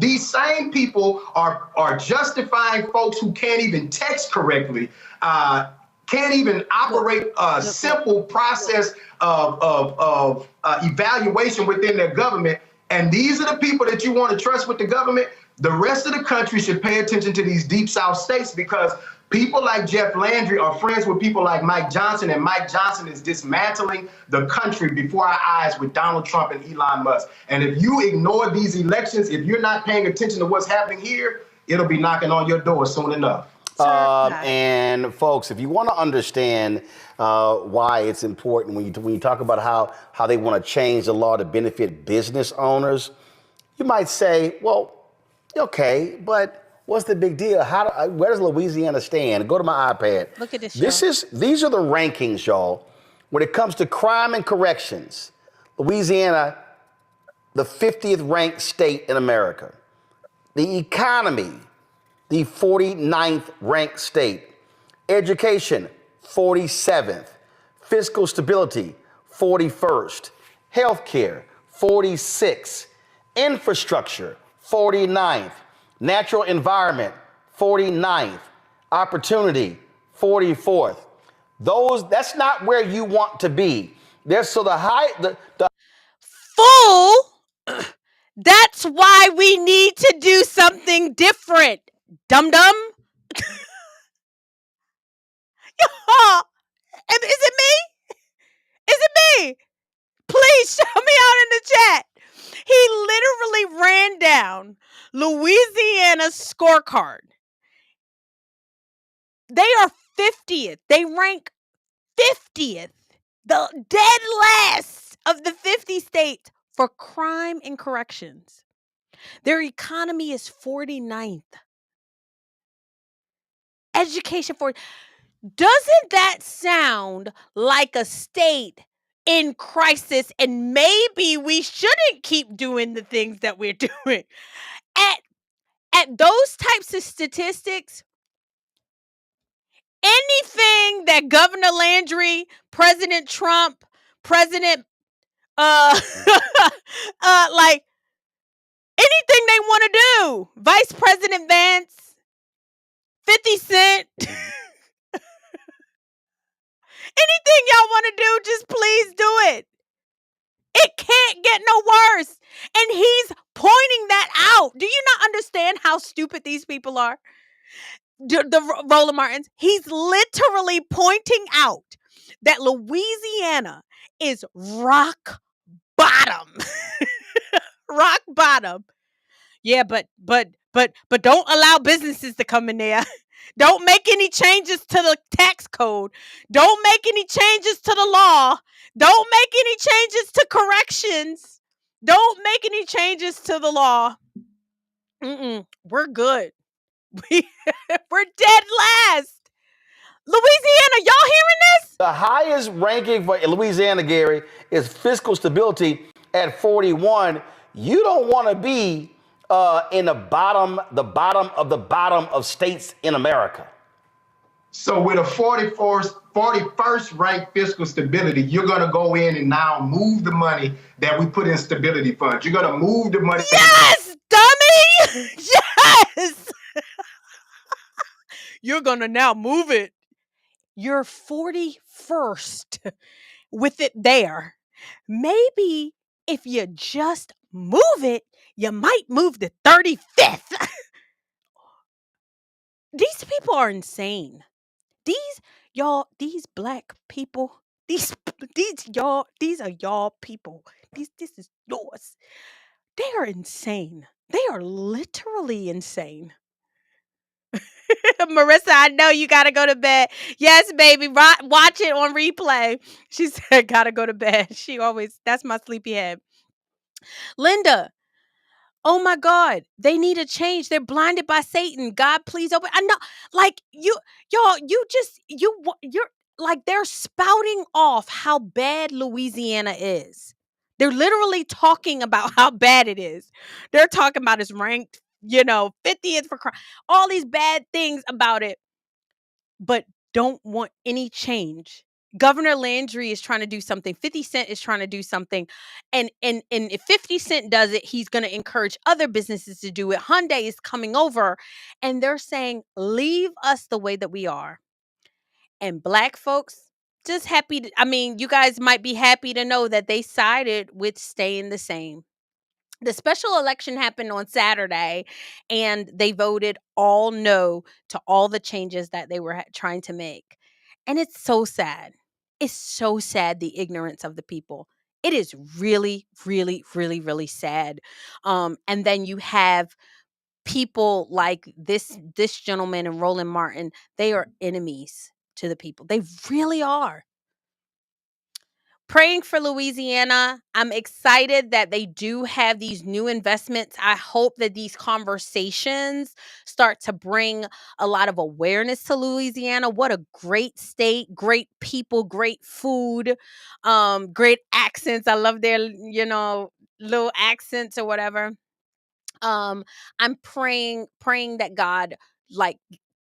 these same people are justifying folks who can't even text correctly, can't even operate a simple process of evaluation within their government. And these are the people that you want to trust with the government. The rest of the country should pay attention to these deep South states, because people like Jeff Landry are friends with people like Mike Johnson, and Mike Johnson is dismantling the country before our eyes with Donald Trump and Elon Musk. And if you ignore these elections, if you're not paying attention to what's happening here, it'll be knocking on your door soon enough. And folks, if you want to understand why it's important when you talk about how they want to change the law to benefit business owners, you might say, well, okay, but what's the big deal? Where does Louisiana stand? Go to my iPad. Look at this. These are the rankings, y'all. When it comes to crime and corrections, Louisiana, the 50th ranked state in America. The economy, the 49th ranked state. Education, 47th. Fiscal stability, 41st. Healthcare, 46th. Infrastructure, 49th. Natural environment, 49th. Opportunity, 44th. That's not where you want to be. Fool! That's why we need to do something different. Dum dum. Oh, is it me? Is it me? Please shout me out in the chat. He literally ran down Louisiana's scorecard. They are 50th. They rank 50th, the dead last of the 50 states for crime and corrections. Their economy is 49th. Education for Doesn't that sound like a state in crisis? And maybe we shouldn't keep doing the things that we're doing. At those types of statistics, anything that Governor Landry, President Trump, President like anything they want to do, Vice President Vance, 50 Cent, anything y'all want to do, just please do it. It can't get no worse. And he's pointing that out. Do you not understand how stupid these people are? The Roland Martins. He's literally pointing out that Louisiana is rock bottom. Rock bottom. Yeah, but don't allow businesses to come in there. Don't make any changes to the tax code. Don't make any changes to the law. Don't make any changes to corrections. Don't make any changes to the law. We're good. We're dead last. Louisiana, y'all hearing this? The highest ranking for Louisiana, Gary, is fiscal stability at 41. You don't want to be in the bottom of the bottom of states in America. So with a 41st ranked fiscal stability, you're going to go in and now move the money that we put in stability funds. You're going to move the money. Yes, dummy. Yes. You're going to now move it. You're 41st with it there. Maybe if you just move it, you might move to 35th. These people are insane. These black people, these are y'all people. This is yours. They are insane. They are literally insane. Marissa, I know you gotta go to bed. Yes, baby, watch it on replay. She said, gotta go to bed. That's my sleepyhead. Linda, oh my God, they need a change. They're blinded by Satan. God, please open. I know, like y'all, you're like, they're spouting off how bad Louisiana is. They're literally talking about how bad it is. They're talking about it's ranked, 50th for crime. All these bad things about it, but don't want any change. Governor Landry is trying to do something. 50 Cent is trying to do something. And if 50 Cent does it, he's going to encourage other businesses to do it. Hyundai is coming over and they're saying, leave us the way that we are. And black folks, just happy. You guys might be happy to know that they sided with staying the same. The special election happened on Saturday, and they voted all no to all the changes that they were trying to make. And it's so sad. It's so sad, the ignorance of the people. It is really, really, really, really sad. And then you have people like this gentleman and Roland Martin. They are enemies to the people. They really are. Praying for Louisiana. I'm excited that they do have these new investments. I hope that these conversations start to bring a lot of awareness to Louisiana. What a great state, great people, great food, great accents. I love their, little accents or whatever. I'm praying that God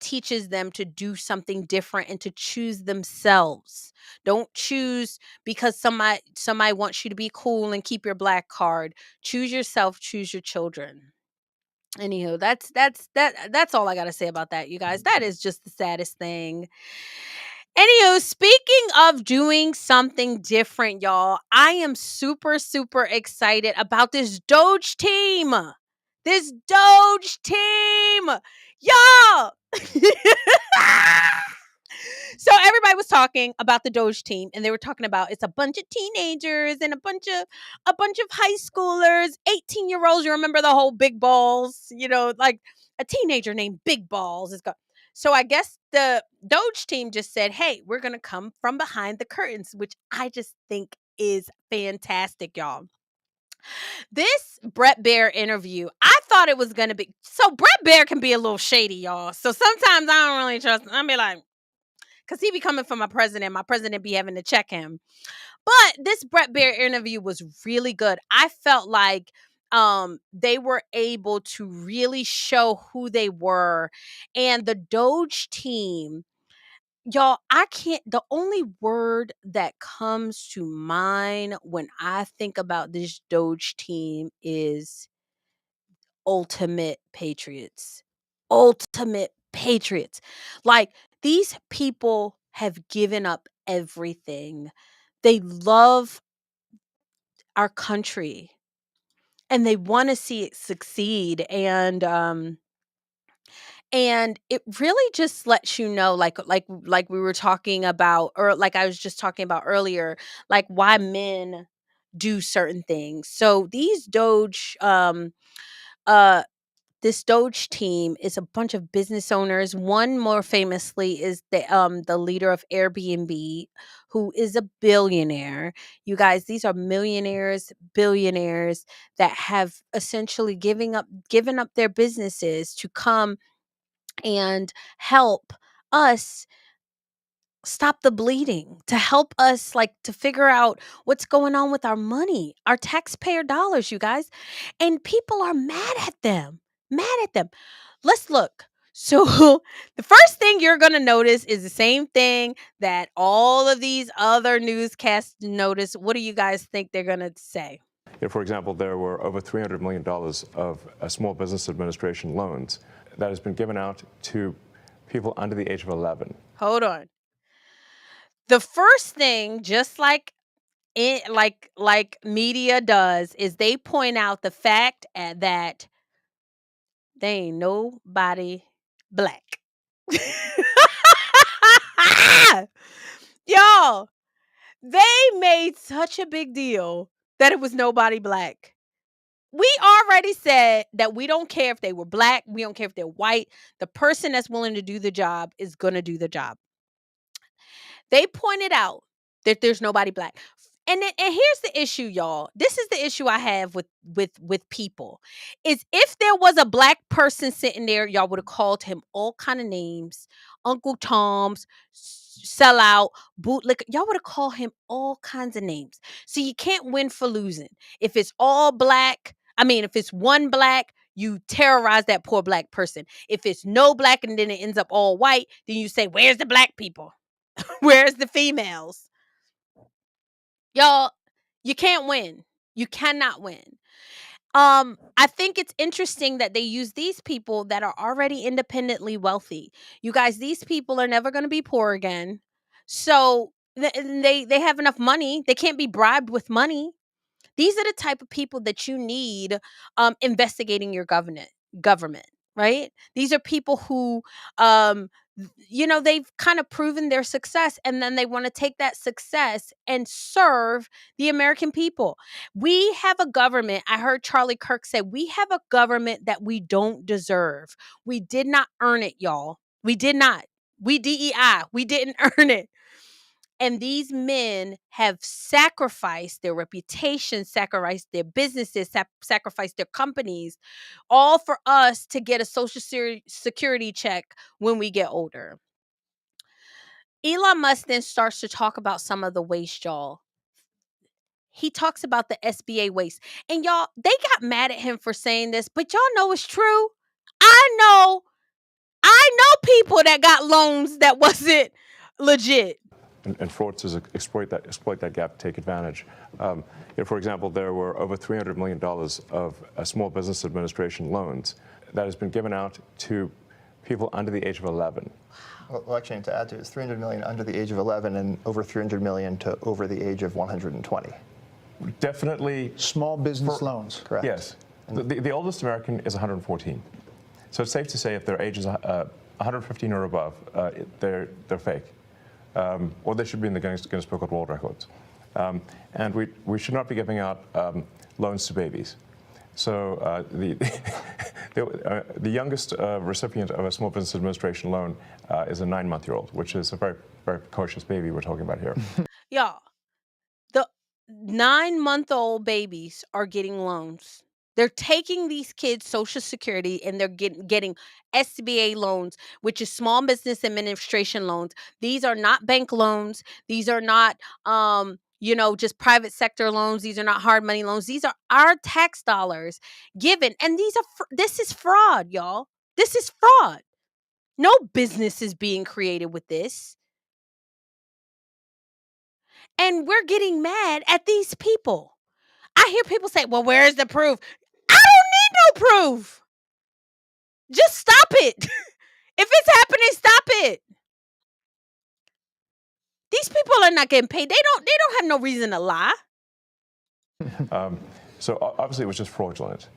teaches them to do something different and to choose themselves. Don't choose because somebody wants you to be cool and keep your black card. Choose yourself, choose your children. Anywho, that's all I gotta say about that, you guys. That is just the saddest thing. Anywho, speaking of doing something different, y'all, I am super, super excited about this Doge team. This Doge team. Y'all. So everybody was talking about the Doge team, and they were talking about it's a bunch of teenagers and a bunch of high schoolers, 18-year-olds. You remember the whole big balls, like a teenager named Big Balls is going. So I guess the Doge team just said, "Hey, we're going to come from behind the curtains," which I just think is fantastic, y'all. This Brett Baer interview, I thought it was going to be. So Brett Baer can be a little shady, y'all. So sometimes I don't really trust him. I be like, because he be coming from my president be having to check him. But this Brett Baer interview was really good. I felt like they were able to really show who they were. And the Doge team, y'all, the only word that comes to mind when I think about this Doge team is ultimate patriots. Ultimate patriots. Like, these people have given up everything. They love our country and they want to see it succeed. And it really just lets you know, like we were talking about, or like I was just talking about earlier, like why men do certain things. So these uh this Doge team is a bunch of business owners. One more famously is the leader of Airbnb, who is a billionaire. You guys, these are millionaires, billionaires that have essentially given up their businesses to come and help us stop the bleeding, to help us, like, to figure out what's going on with our money, our taxpayer dollars, you guys. And people are mad at them. Mad at them. Let's look. So the first thing you're going to notice is the same thing that all of these other newscasts notice. What do you guys think they're going to say? For example, there were over $300 million of Small Business Administration loans that has been given out to people under the age of 11. Hold on. The first thing, just like like media does, is they point out the fact that they ain't nobody black. Y'all, they made such a big deal that it was nobody black. We already said that we don't care if they were black. We don't care if they're white. The person that's willing to do the job is going to do the job. They pointed out that there's nobody black. And here's the issue, y'all. This is the issue I have with people. Is if there was a black person sitting there, y'all would have called him all kind of names. Uncle Tom's, sellout, bootlicker. Y'all would have called him all kinds of names. So you can't win for losing. If it's all black, if it's one black, you terrorize that poor black person. If it's no black and then it ends up all white, then you say, where's the black people? Where's the females? Y'all, you can't win. You cannot win. I think it's interesting that they use these people that are already independently wealthy. You guys, these people are never going to be poor again. So they have enough money. They can't be bribed with money. These are the type of people that you need investigating your government, right? These are people who they've kind of proven their success, and then they want to take that success and serve the American people. We have a government. I heard Charlie Kirk say, we have a government that we don't deserve. We did not earn it, y'all. We did not. We DEI. We didn't earn it. And these men have sacrificed their reputation, sacrificed their businesses, sacrificed their companies, all for us to get a social security check when we get older. Elon Musk then starts to talk about some of the waste, y'all. He talks about the SBA waste. And y'all, they got mad at him for saying this, but y'all know it's true. I know people that got loans that wasn't legit. And fraudsters exploit that gap to take advantage. For example, there were over $300 million of Small Business Administration loans that has been given out to people under the age of 11. Well, actually, to add to it, it's 300 million under the age of 11 and over 300 million to over the age of 120. Definitely. Small business loans. Correct. Yes. The oldest American is 114. So it's safe to say if their age is 115 or above, they're fake. Or they should be in the Guinness Book of World Records. And we should not be giving out loans to babies. So the youngest recipient of a Small Business Administration loan is a 9-month-old, which is a very, very precocious baby we're talking about here. Y'all, the 9-month-old babies are getting loans. They're taking these kids' Social Security and they're getting SBA loans, which is Small Business Administration loans. These are not bank loans. These are not, just private sector loans. These are not hard money loans. These are our tax dollars given. And this is fraud, y'all. This is fraud. No business is being created with this. And we're getting mad at these people. I hear people say, well, where's the proof? I don't need no proof. Just stop it. If it's happening, stop it. These people are not getting paid. They don't have no reason to lie. So obviously it was just fraudulent.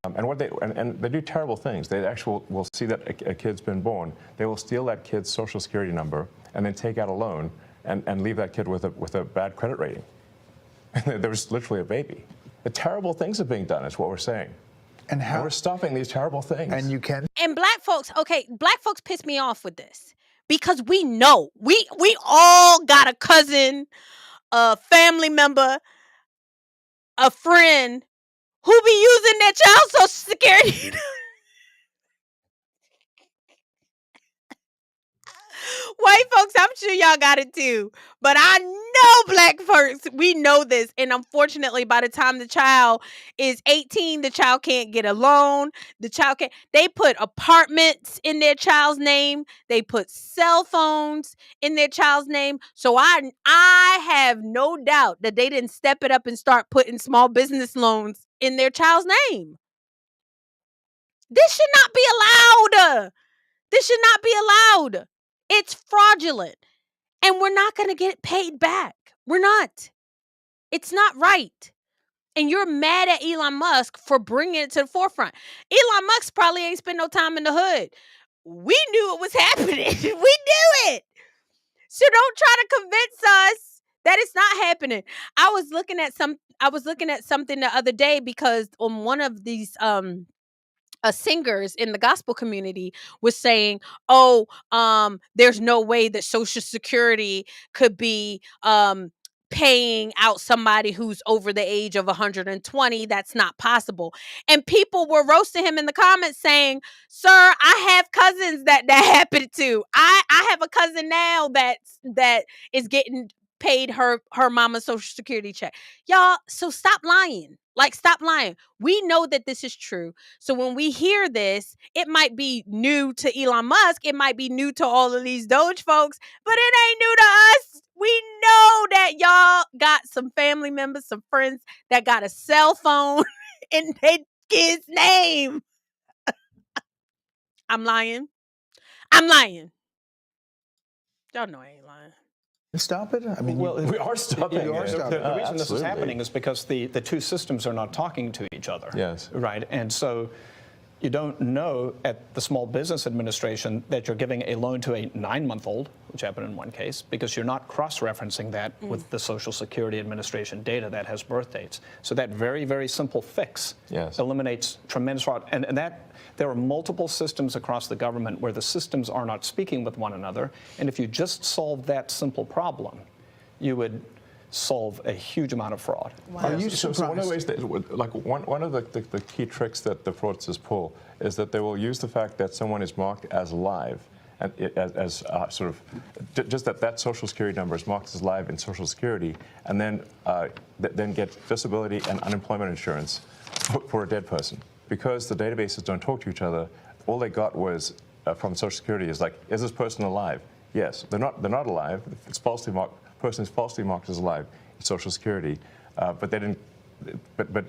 And they do terrible things. They actually will see that a kid's been born. They will steal that kid's Social Security number and then take out a loan and leave that kid with a bad credit rating. There was literally a baby. The terrible things are being done is what we're saying. And we're stopping these terrible things. And you can. And black folks piss me off with this because we know we all got a cousin, a family member, a friend who be using their child Social Security. White folks, I'm sure y'all got it too. But I know black folks, we know this. And unfortunately, by the time the child is 18, the child can't get a loan. They put apartments in their child's name. They put cell phones in their child's name. So I have no doubt that they didn't step it up and start putting small business loans in their child's name. This should not be allowed. This should not be allowed. It's fraudulent. And we're not going to get paid back. We're not. It's not right. And you're mad at Elon Musk for bringing it to the forefront. Elon Musk probably ain't spent no time in the hood. We knew it was happening. We knew it. So don't try to convince us that it's not happening. I was looking at something the other day because on one of these singers in the gospel community was saying, there's no way that Social Security could be paying out somebody who's over the age of 120. That's not possible. And people were roasting him in the comments saying, sir, I have cousins that happened to. I have a cousin now that is getting paid her mama's Social Security check. Y'all, so stop lying. Stop lying. We know that this is true. So when we hear this, it might be new to Elon Musk. It might be new to all of these Doge folks, but it ain't new to us. We know that y'all got some family members, some friends that got a cell phone in their kid's name. I'm lying. Y'all know I ain't lying. Stop it? I mean, we are stopping it. The reason this is Absolutely. happening is because the two systems are not talking to each other. Yes. Right. And so you don't know at the Small Business Administration that you're giving a loan to a 9-month-old, which happened in one case, because you're not cross-referencing that with the Social Security Administration data that has birth dates. So that very, very simple fix eliminates tremendous fraud. And that there are multiple systems across the government where the systems are not speaking with one another. And if you just solve that simple problem, you would solve a huge amount of fraud. Wow. Are you surprised? So one of the ways that, one of the key tricks that the fraudsters pull is that they will use the fact that someone is marked as live, and as sort of just that Social Security number is marked as live in Social Security, and then get disability and unemployment insurance for a dead person. Because the databases don't talk to each other, all they got was from Social Security is is this person alive? Yes, they're not alive. It's falsely marked. Person is falsely marked as alive in Social Security, but they didn't. But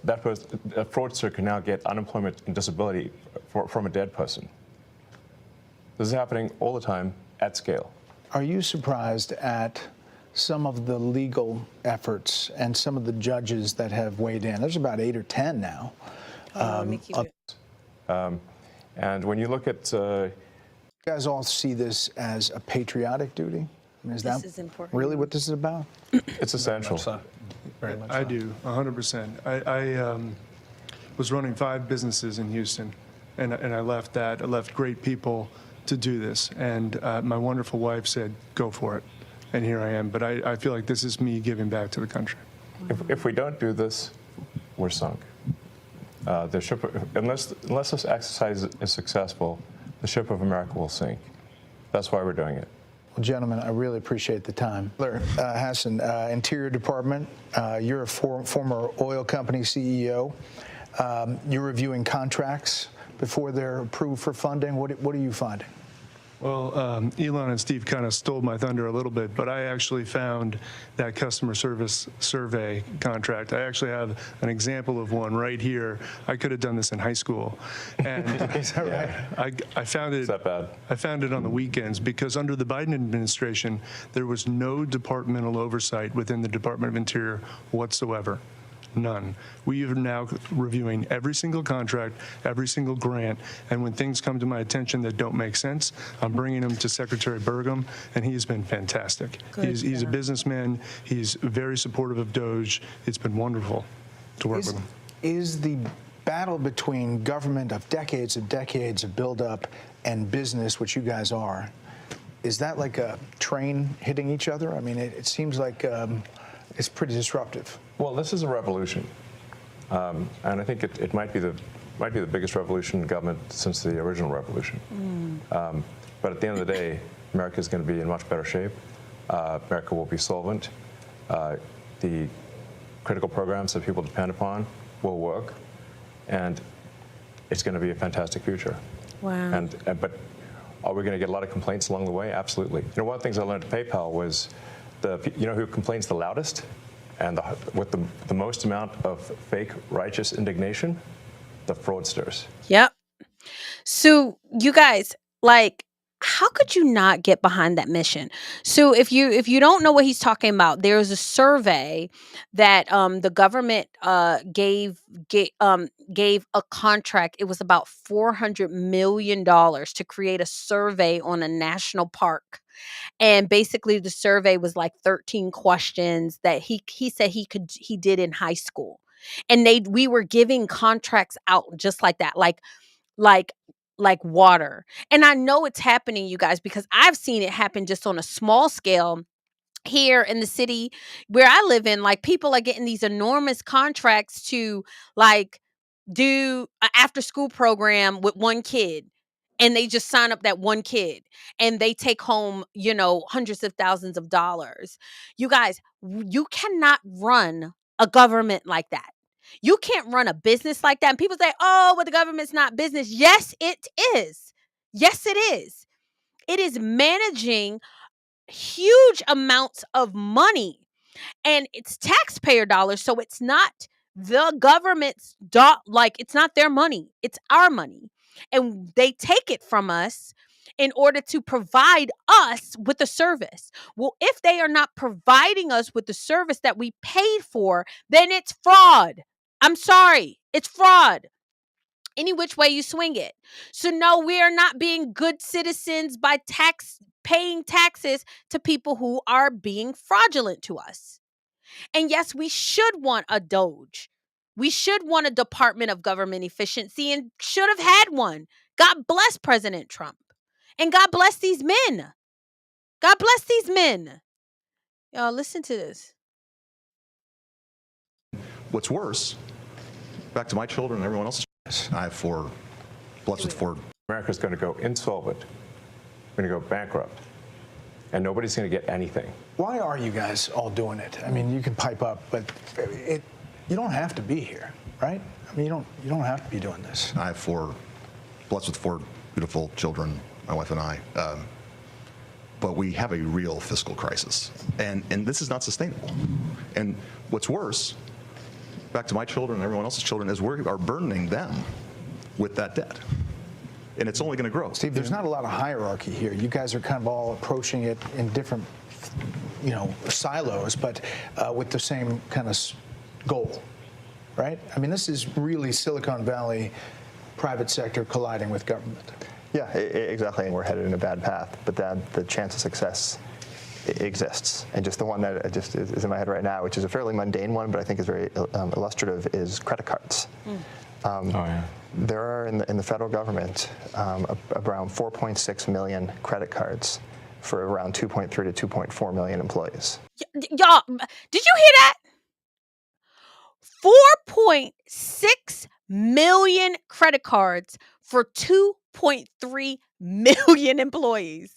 that person, a fraudster can now get unemployment and disability from a dead person. This is happening all the time at scale. Are you surprised at some of the legal efforts and some of the judges that have weighed in? There's about 8 or 10 now. Let me keep it. And when you look at... You guys all see this as a patriotic duty? I mean, is This that is important. really what this is about? It's essential. Very much I so. do, 100%. I was running 5 businesses in Houston, and I left that. I left great people to do this, and my wonderful wife said, go for it. And here I am. But I feel like this is me giving back to the country. If we don't do this, we're sunk. The ship, unless this exercise is successful, the ship of America will sink. That's why we're doing it. Well, gentlemen, I really appreciate the time. Hassan, Interior Department, you're a former oil company CEO. You're reviewing contracts before they're approved for funding. What are you finding? Well, Elon and Steve kind of stole my thunder a little bit, but I actually found that customer service survey contract. I actually have an example of one right here. I could have done this in high school. And Is that right? I found it. Is that bad? I found it on the weekends because under the Biden administration, there was no departmental oversight within the Department of Interior whatsoever. None. We are now reviewing every single contract, every single grant, and when things come to my attention that don't make sense, I'm bringing them to Secretary Burgum, and he has been fantastic. He's a businessman. He's very supportive of Doge. It's been wonderful to work with him. Is the battle between government of decades and decades of buildup and business, which you guys are, is that like a train hitting each other? I mean, it seems like it's pretty disruptive. Well, this is a revolution, and I think it might be the biggest revolution in government since the original revolution. But at the end of the day, America is going to be in much better shape. America will be solvent. The critical programs that people depend upon will work, and it's going to be a fantastic future. Wow. But are we going to get a lot of complaints along the way? Absolutely. You know, one of the things I learned at PayPal was you know who complains the loudest and with the most amount of fake righteous indignation? The fraudsters. Yep. So you guys, like, how could you not get behind that mission? So if you don't know what he's talking about, there's a survey that the government gave a contract. It was about $400 million to create a survey on a national park. And basically the survey was like 13 questions that he said he did in high school. And we were giving contracts out just like that, like water. And I know it's happening, you guys, because I've seen it happen just on a small scale here in the city where I live in. Like, people are getting these enormous contracts to like do an after school program with one kid. And they just sign up that one kid and they take home, hundreds of thousands of dollars. You guys, you cannot run a government like that. You can't run a business like that. And people say, oh, well, the government's not business. Yes, it is. Yes, it is. It is managing huge amounts of money, and it's taxpayer dollars. So it's not the government's it's not their money. It's our money. And they take it from us in order to provide us with a service. Well, if they are not providing us with the service that we paid for, then it's fraud. I'm sorry. It's fraud. Any which way you swing it. So no, we are not being good citizens by paying taxes to people who are being fraudulent to us. And yes, we should want a Doge. We should want a Department of Government Efficiency, and should have had one. God bless President Trump. And God bless these men. God bless these men. Y'all, listen to this. What's worse, back to my children and everyone else's, I have blessed with 4. America's going to go insolvent. We're going to go bankrupt. And nobody's going to get anything. Why are you guys all doing it? I mean, you can pipe up, but you don't have to be here, right? I mean, you don't have to be doing this. I have blessed with 4 beautiful children, my wife and I. But we have a real fiscal crisis, and this is not sustainable. And what's worse, back to my children and everyone else's children, is we are burdening them with that debt. and it's only going to grow. Steve, there's not a lot of hierarchy here. You guys are kind of all approaching it in different, silos, but with the same kind of goal, right? I mean, this is really Silicon Valley, private sector colliding with government. Yeah, exactly. And we're headed in a bad path, but then the chance of success exists. And just the one that just is in my head right now, which is a fairly mundane one, but I think is very illustrative, is credit cards. There are in the federal government around 4.6 million credit cards for around 2.3 to 2.4 million employees. Y'all, did you hear that? 4.6 million credit cards for 2.3 million employees.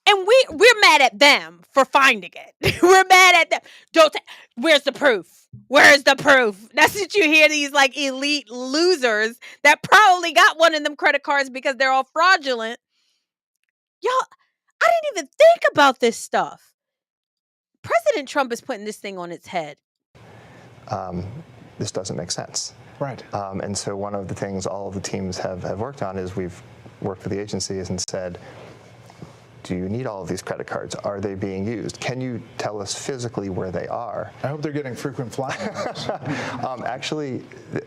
And we're mad at them for finding it. We're mad at them. Where's the proof? Where's the proof? That's what you hear, these like elite losers that probably got one of them credit cards because they're all fraudulent. Y'all, I didn't even think about this stuff. President Trump is putting this thing on its head. This doesn't make sense. Right. And so one of the things all of the teams have worked on is we've worked with the agencies and said, do you need all of these credit cards? Are they being used? Can you tell us physically where they are? I hope they're getting frequent flyers. Actually,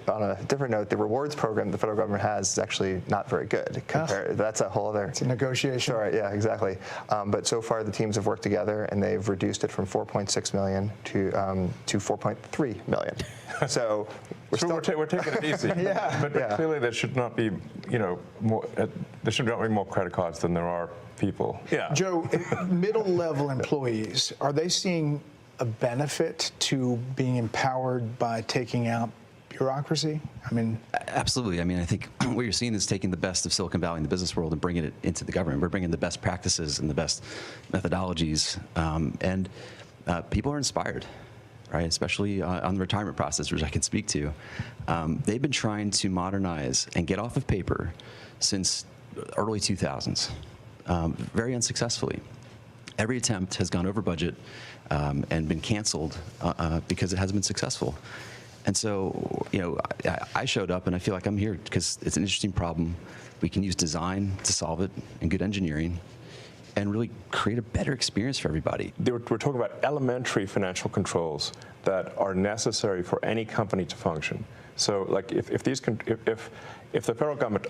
on a different note, the rewards program the federal government has is actually not very good. That's a whole other... It's a negotiation. Sorry, yeah, exactly. But so far, the teams have worked together, and they've reduced it from 4.6 million to 4.3 million. So we're taking it easy. But clearly there should not be, more. There should not be more credit cards than there are people. Yeah. Joe, middle-level employees, are they seeing a benefit to being empowered by taking out bureaucracy? I mean, absolutely. I mean, I think what you're seeing is taking the best of Silicon Valley and the business world and bringing it into the government. We're bringing the best practices and the best methodologies, and people are inspired. Right, especially on the retirement process, which I can speak to. They've been trying to modernize and get off of paper since early 2000s, very unsuccessfully. Every attempt has gone over budget and been canceled because it hasn't been successful. And so, I showed up and I feel like I'm here because it's an interesting problem. We can use design to solve it and good engineering, and really create a better experience for everybody. We're talking about elementary financial controls that are necessary for any company to function. So, like, if the federal government,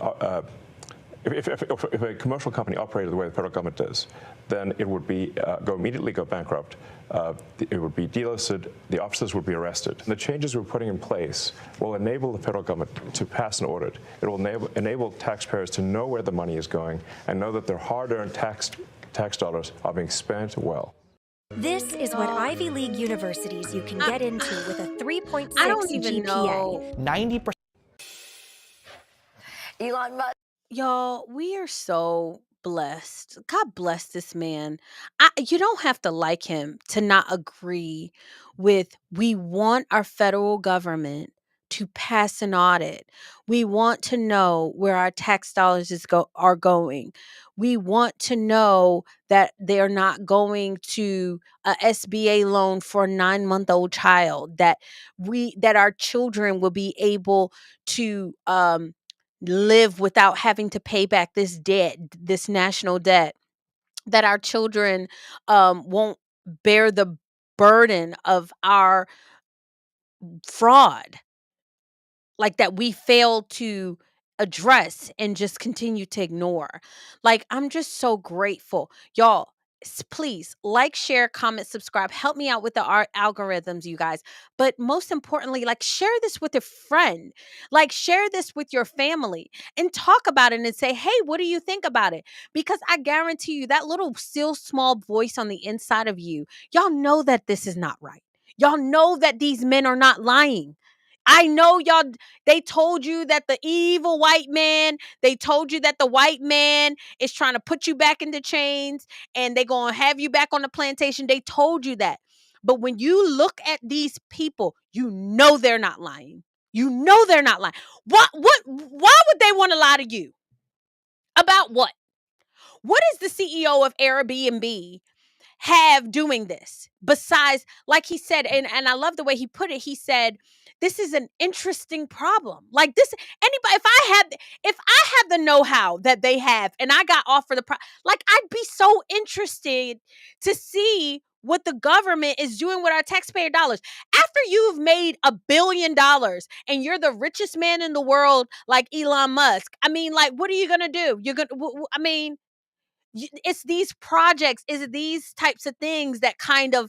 if a commercial company operated the way the federal government does, then it would be immediately go bankrupt. It would be delisted. The officers would be arrested. And the changes we're putting in place will enable the federal government to pass an audit. It will enable taxpayers to know where the money is going and know that their hard-earned tax dollars are being spent well. This is what Ivy League universities you can get into with a 3.6 I don't even GPA. know. 90%. Elon Musk. Y'all, we are so blessed. God bless this man. You don't have to like him to not agree with, we want our federal government to pass an audit. We want to know where our tax dollars are going. We want to know that they're not going to a SBA loan for a 9-month-old child, that our children will be able to live without having to pay back this debt, this national debt, that our children won't bear the burden of our fraud, like that we fail to address and just continue to ignore. Like, I'm just so grateful. Y'all, please like, share, comment, subscribe. Help me out with the algorithms, you guys. But most importantly, like, share this with a friend. Like, share this with your family and talk about it and say, hey, what do you think about it? Because I guarantee you that little still small voice on the inside of you, y'all know that this is not right. Y'all know that these men are not lying. I know y'all, they told you that the evil white man, they told you that the white man is trying to put you back into chains and they're going to have you back on the plantation. They told you that. But when you look at these people, you know they're not lying. You know they're not lying. Why would they want to lie to you? About what? What is the CEO of Airbnb have doing this besides, like he said, and I love the way he put it. He said, this is an interesting problem. Like this, anybody, if I had the know-how that they have and I got offered like I'd be so interested to see what the government is doing with our taxpayer dollars. After you've made $1 billion and you're the richest man in the world, like Elon Musk, I mean, like, what are you gonna do? You're gonna, I mean, it's these projects, is these types of things that kind of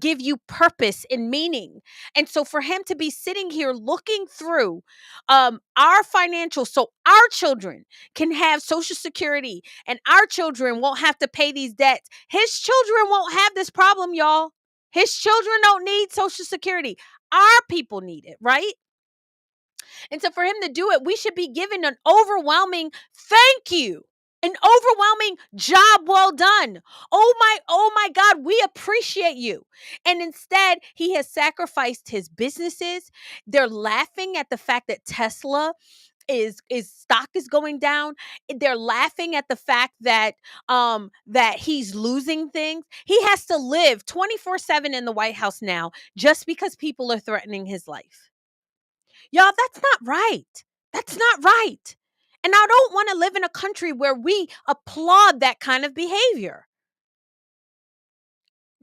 give you purpose and meaning. And so for him to be sitting here looking through our financials so our children can have social security and our children won't have to pay these debts. His children won't have this problem, y'all. His children don't need social security. Our people need it, right? And so for him to do it, we should be given an overwhelming thank you. An overwhelming job well done. Oh my God, we appreciate you. And instead, he has sacrificed his businesses. They're laughing at the fact that Tesla is stock is going down. They're laughing at the fact that that he's losing things. He has to live 24/7 in the White House now just because people are threatening his life. Y'all, that's not right. That's not right. And I don't want to live in a country where we applaud that kind of behavior.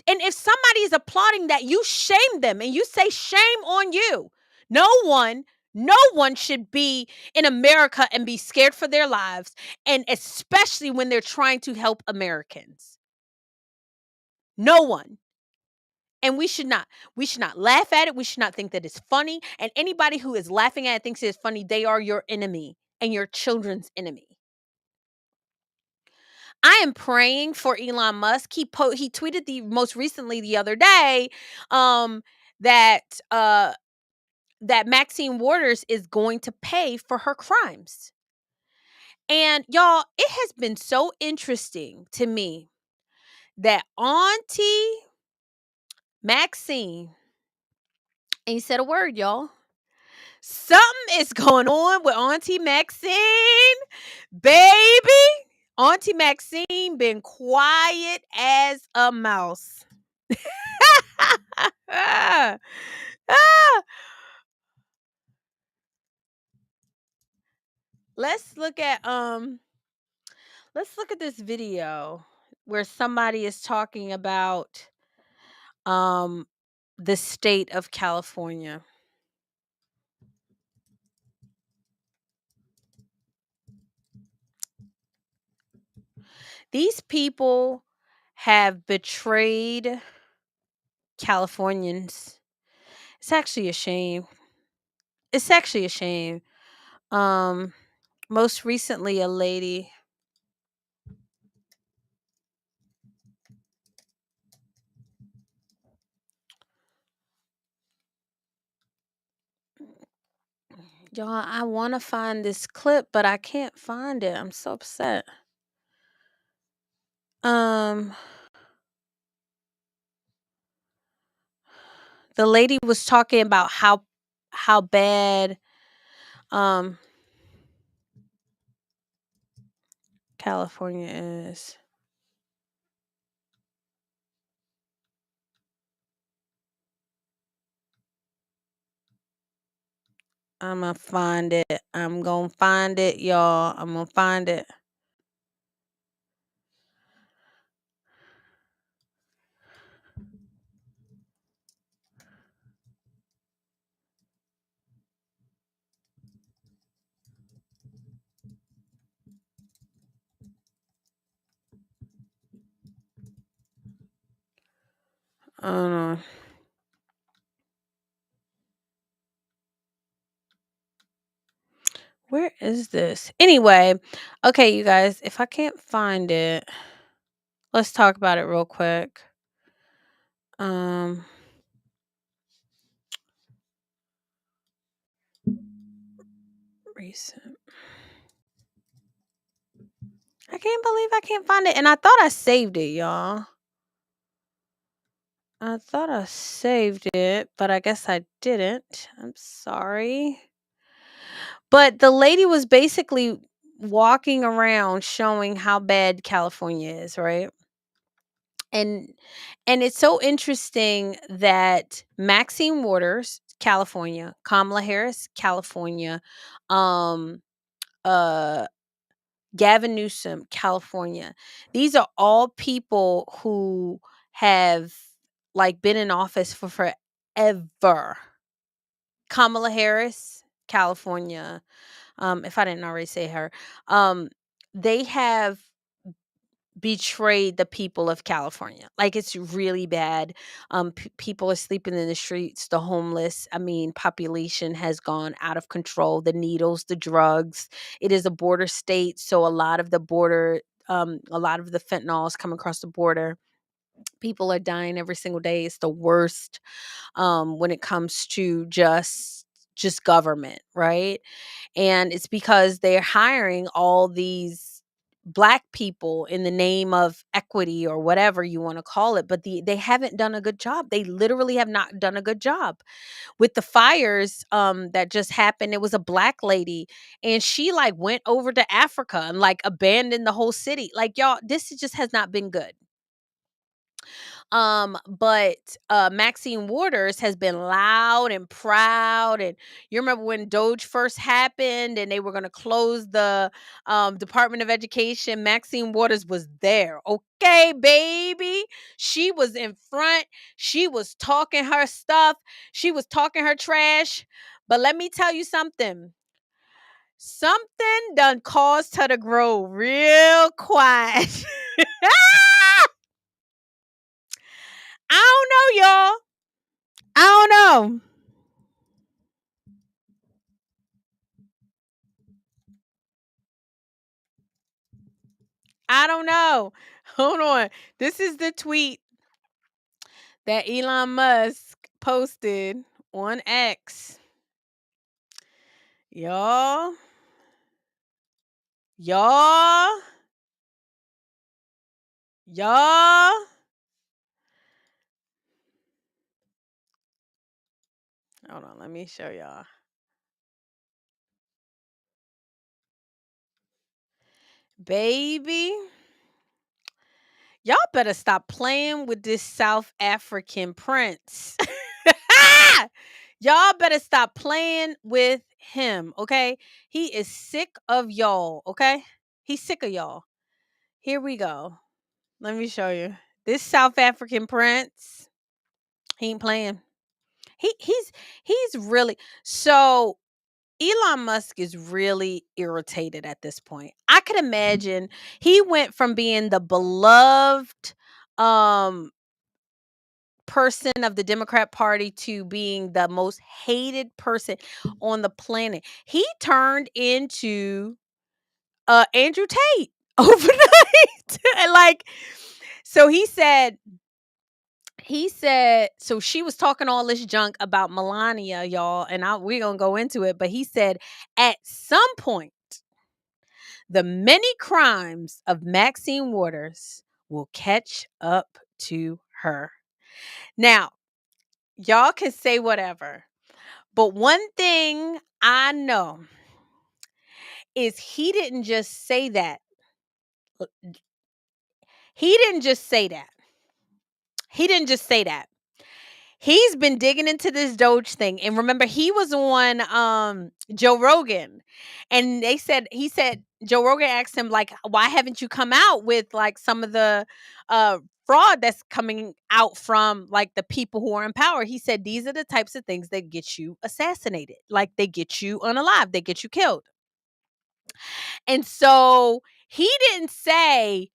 And if somebody is applauding that, you shame them and you say, shame on you. No one should be in America and be scared for their lives, and especially when they're trying to help Americans. No one. And we should not laugh at it. We should not think that it's funny. And anybody who is laughing at it thinks it's funny, they are your enemy and your children's enemy. I am praying for Elon Musk. He tweeted most recently the other day that that Maxine Waters is going to pay for her crimes. And y'all, it has been so interesting to me that Auntie Maxine ain't said a word, y'all. Something is going on with Auntie Maxine, baby. Auntie Maxine been quiet as a mouse. Ah. Let's look at this video where somebody is talking about the state of California. These people have betrayed Californians. It's actually a shame. It's actually a shame. Most recently, a lady. Y'all, I want to find this clip, but I can't find it. I'm so upset. The lady was talking about how bad California is. I'm gonna find it. I'm gonna find it, y'all. I'm gonna find it. I don't know. Where is this? Anyway, okay, you guys, if I can't find it, let's talk about it real quick. Recent. I can't believe I can't find it. And I thought I saved it, y'all. I thought I saved it, but I guess I didn't. I'm sorry. But the lady was basically walking around showing how bad California is, right? And it's so interesting that Maxine Waters, California, Kamala Harris, California, um, uh, Gavin Newsom, California. These are all people who have like been in office for forever. Kamala Harris, California. If I didn't already say her, um, they have betrayed the people of California. Like it's really bad. People are sleeping in the streets, the homeless. I mean, population has gone out of control. The needles, the drugs. It is a border state, so a lot of the fentanyl is coming across the border. People are dying every single day. It's the worst when it comes to just government, right? And it's because they're hiring all these black people in the name of equity or whatever you want to call it, but they haven't done a good job. They literally have not done a good job with the fires that just happened. It was a black lady, and she like went over to Africa and like abandoned the whole city. Like y'all, just has not been good. But Maxine Waters has been loud and proud. And you remember when Doge first happened and they were going to close the Department of Education? Maxine Waters was there. Okay, baby. She was in front. She was talking her stuff. She was talking her trash. But let me tell you something. Something done caused her to grow real quiet. I don't know, y'all. I don't know. I don't know. Hold on. This is the tweet that Elon Musk posted on X. Y'all. Y'all. Y'all. Hold on. Let me show y'all. Baby. Y'all better stop playing with this South African prince. Y'all better stop playing with him, okay? He is sick of y'all, okay? He's sick of y'all. Here we go. Let me show you. This South African prince, he ain't playing. He's really so Elon Musk is really irritated at this point. I could imagine he went from being the beloved um person of the Democrat Party to being the most hated person on the planet. He turned into Andrew Tate overnight. And like so he said so she was talking all this junk about Melania, y'all, and we're gonna go into it, but he said at some point the many crimes of Maxine Waters will catch up to her. Now, y'all can say whatever, but one thing I know is he didn't just say that. He didn't just say that. He didn't just say that. He's been digging into this Doge thing. And remember, he was on Joe Rogan. And he said, Joe Rogan asked him, like, why haven't you come out with like some of the fraud that's coming out from like the people who are in power? He said, these are the types of things that get you assassinated. Like they get you unalive, they get you killed. And so he didn't say,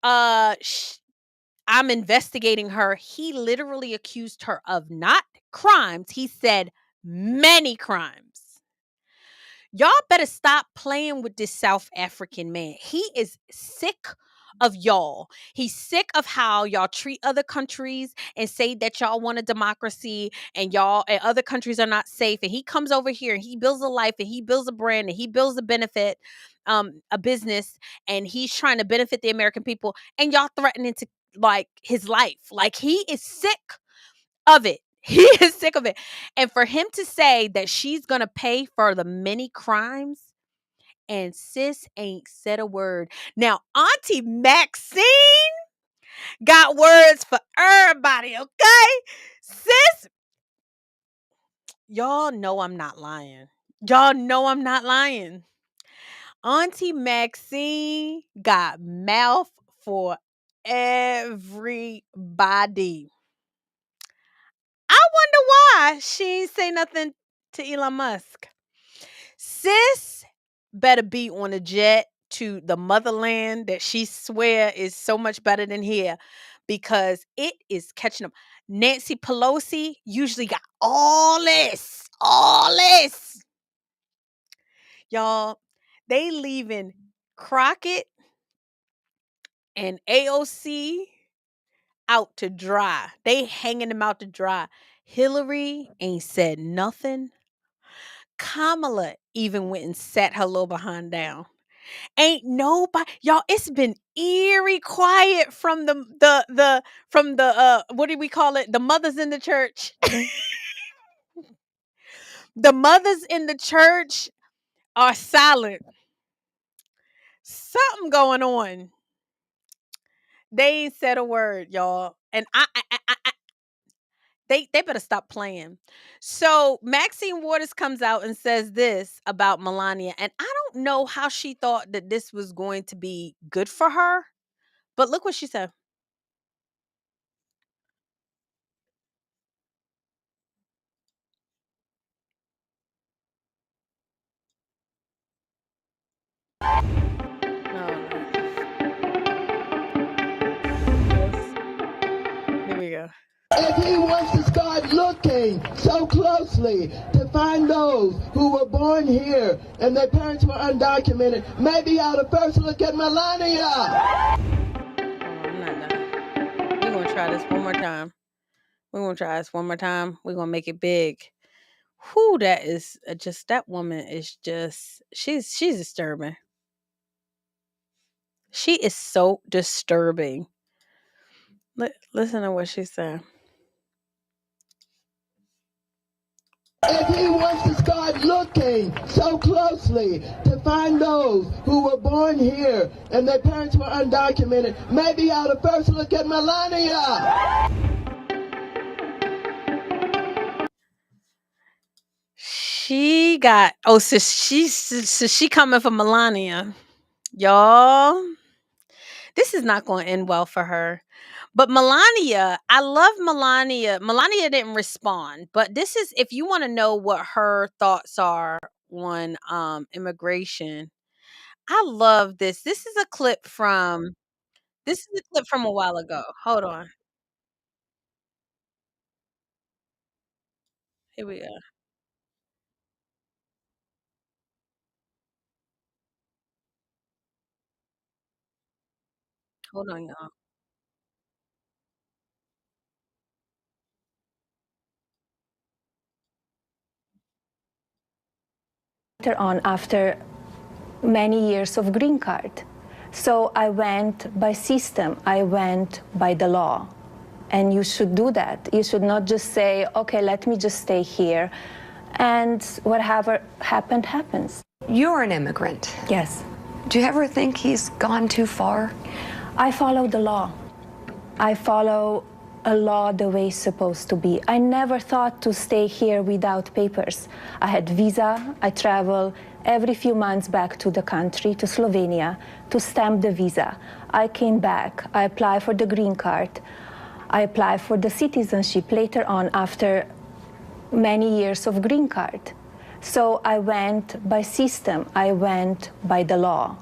I'm investigating her. He literally accused her of not crimes. He said many crimes. Y'all better stop playing with this South African man. He is sick of y'all. He's sick of how y'all treat other countries and say that y'all want a democracy and y'all and other countries are not safe. And he comes over here and he builds a life and he builds a brand and he builds a benefit, a business, and he's trying to benefit the American people. And y'all threatening to like his life. Like he is sick of it. He is sick of it. And for him to say that she's going to pay for the many crimes and sis ain't said a word. Now, Auntie Maxine got words for everybody, okay? Sis, y'all know I'm not lying. Y'all know I'm not lying. Auntie Maxine got mouth for everybody. I wonder why she ain't say nothing to Elon Musk. Sis better be on a jet to the motherland that she swear is so much better than here because it is catching up. Nancy Pelosi usually got all this. All this. Y'all, they leaving Crockett and AOC out to dry. They hanging them out to dry. Hillary ain't said nothing. Kamala even went and sat her little behind down. Ain't nobody, y'all. It's been eerie quiet from the what do we call it? The mothers in the church. The mothers in the church are silent. Something going on. They ain't said a word, y'all. And they better stop playing. So Maxine Waters comes out and says this about Melania, and I don't know how she thought that this was going to be good for her, but look what she said. Here we go. If he wants to start looking so closely to find those who were born here and their parents were undocumented, maybe I ought to first look at Melania. I'm not done. We're going to try this one more time. We're going to try this one more time. We're going to make it big. Who that is just, that woman is just, she's disturbing. She is so disturbing. Listen to what she said. If he wants to start looking so closely to find those who were born here and their parents were undocumented, maybe I ought to first look at Melania. She got, so she coming for Melania. Y'all, this is not going to end well for her. But Melania, I love Melania. Melania didn't respond, but this is, if you want to know what her thoughts are on immigration. I love this. This is a clip from a while ago. Hold on. Here we go. Hold on, y'all. Later on, after many years of green card. So I went by system, I went by the law. And you should do that. You should not just say, okay, let me just stay here. And whatever happened, happens. You're an immigrant. Yes. Do you ever think he's gone too far? I follow the law. I follow a law the way it's supposed to be. I never thought to stay here without papers. I had visa. I travel every few months back to the country, to Slovenia, to stamp the visa. I came back. I applied for the green card. I applied for the citizenship later on after many years of green card. So I went by system. I went by the law.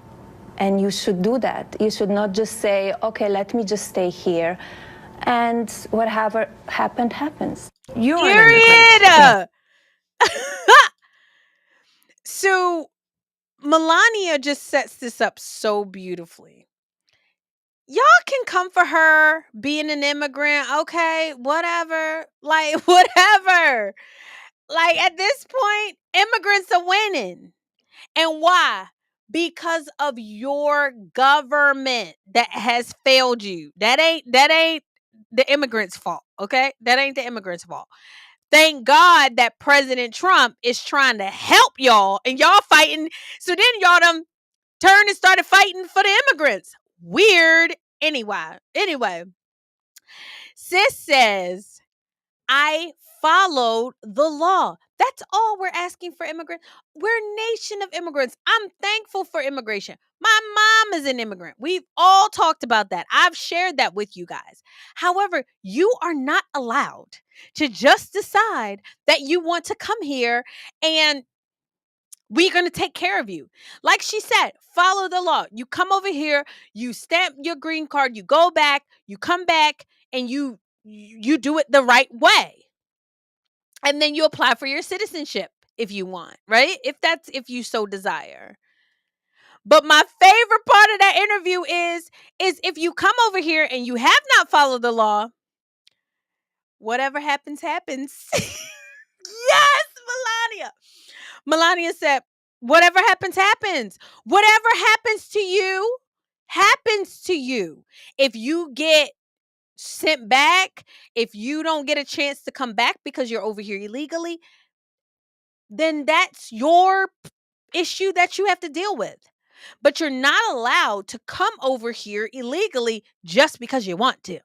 And you should do that. You should not just say, okay, let me just stay here. And whatever happened, happens. You're Period. So Melania just sets this up so beautifully. Y'all can come for her being an immigrant. Okay, whatever. Like, whatever. Like, at this point, immigrants are winning. And why? Because of your government that has failed you. That ain't the immigrants' fault. Okay? That ain't the immigrants' fault. Thank God that President Trump is trying to help y'all and y'all fighting. So then y'all done turned and started fighting for the immigrants. Weird. Anyway, sis says, I followed the law. That's all we're asking for immigrants. We're a nation of immigrants. I'm thankful for immigration. My mom is an immigrant. We've all talked about that. I've shared that with you guys. However, you are not allowed to just decide that you want to come here and we're going to take care of you. Like she said, follow the law. You come over here, you stamp your green card, you go back, you come back, and you do it the right way. And then you apply for your citizenship if you want, right? If you so desire. But my favorite part of that interview is if you come over here and you have not followed the law, whatever happens, happens. Yes, Melania. Melania said, whatever happens, happens. Whatever happens to you, happens to you. If you get sent back, if you don't get a chance to come back because you're over here illegally, then that's your issue that you have to deal with. But you're not allowed to come over here illegally just because you want to.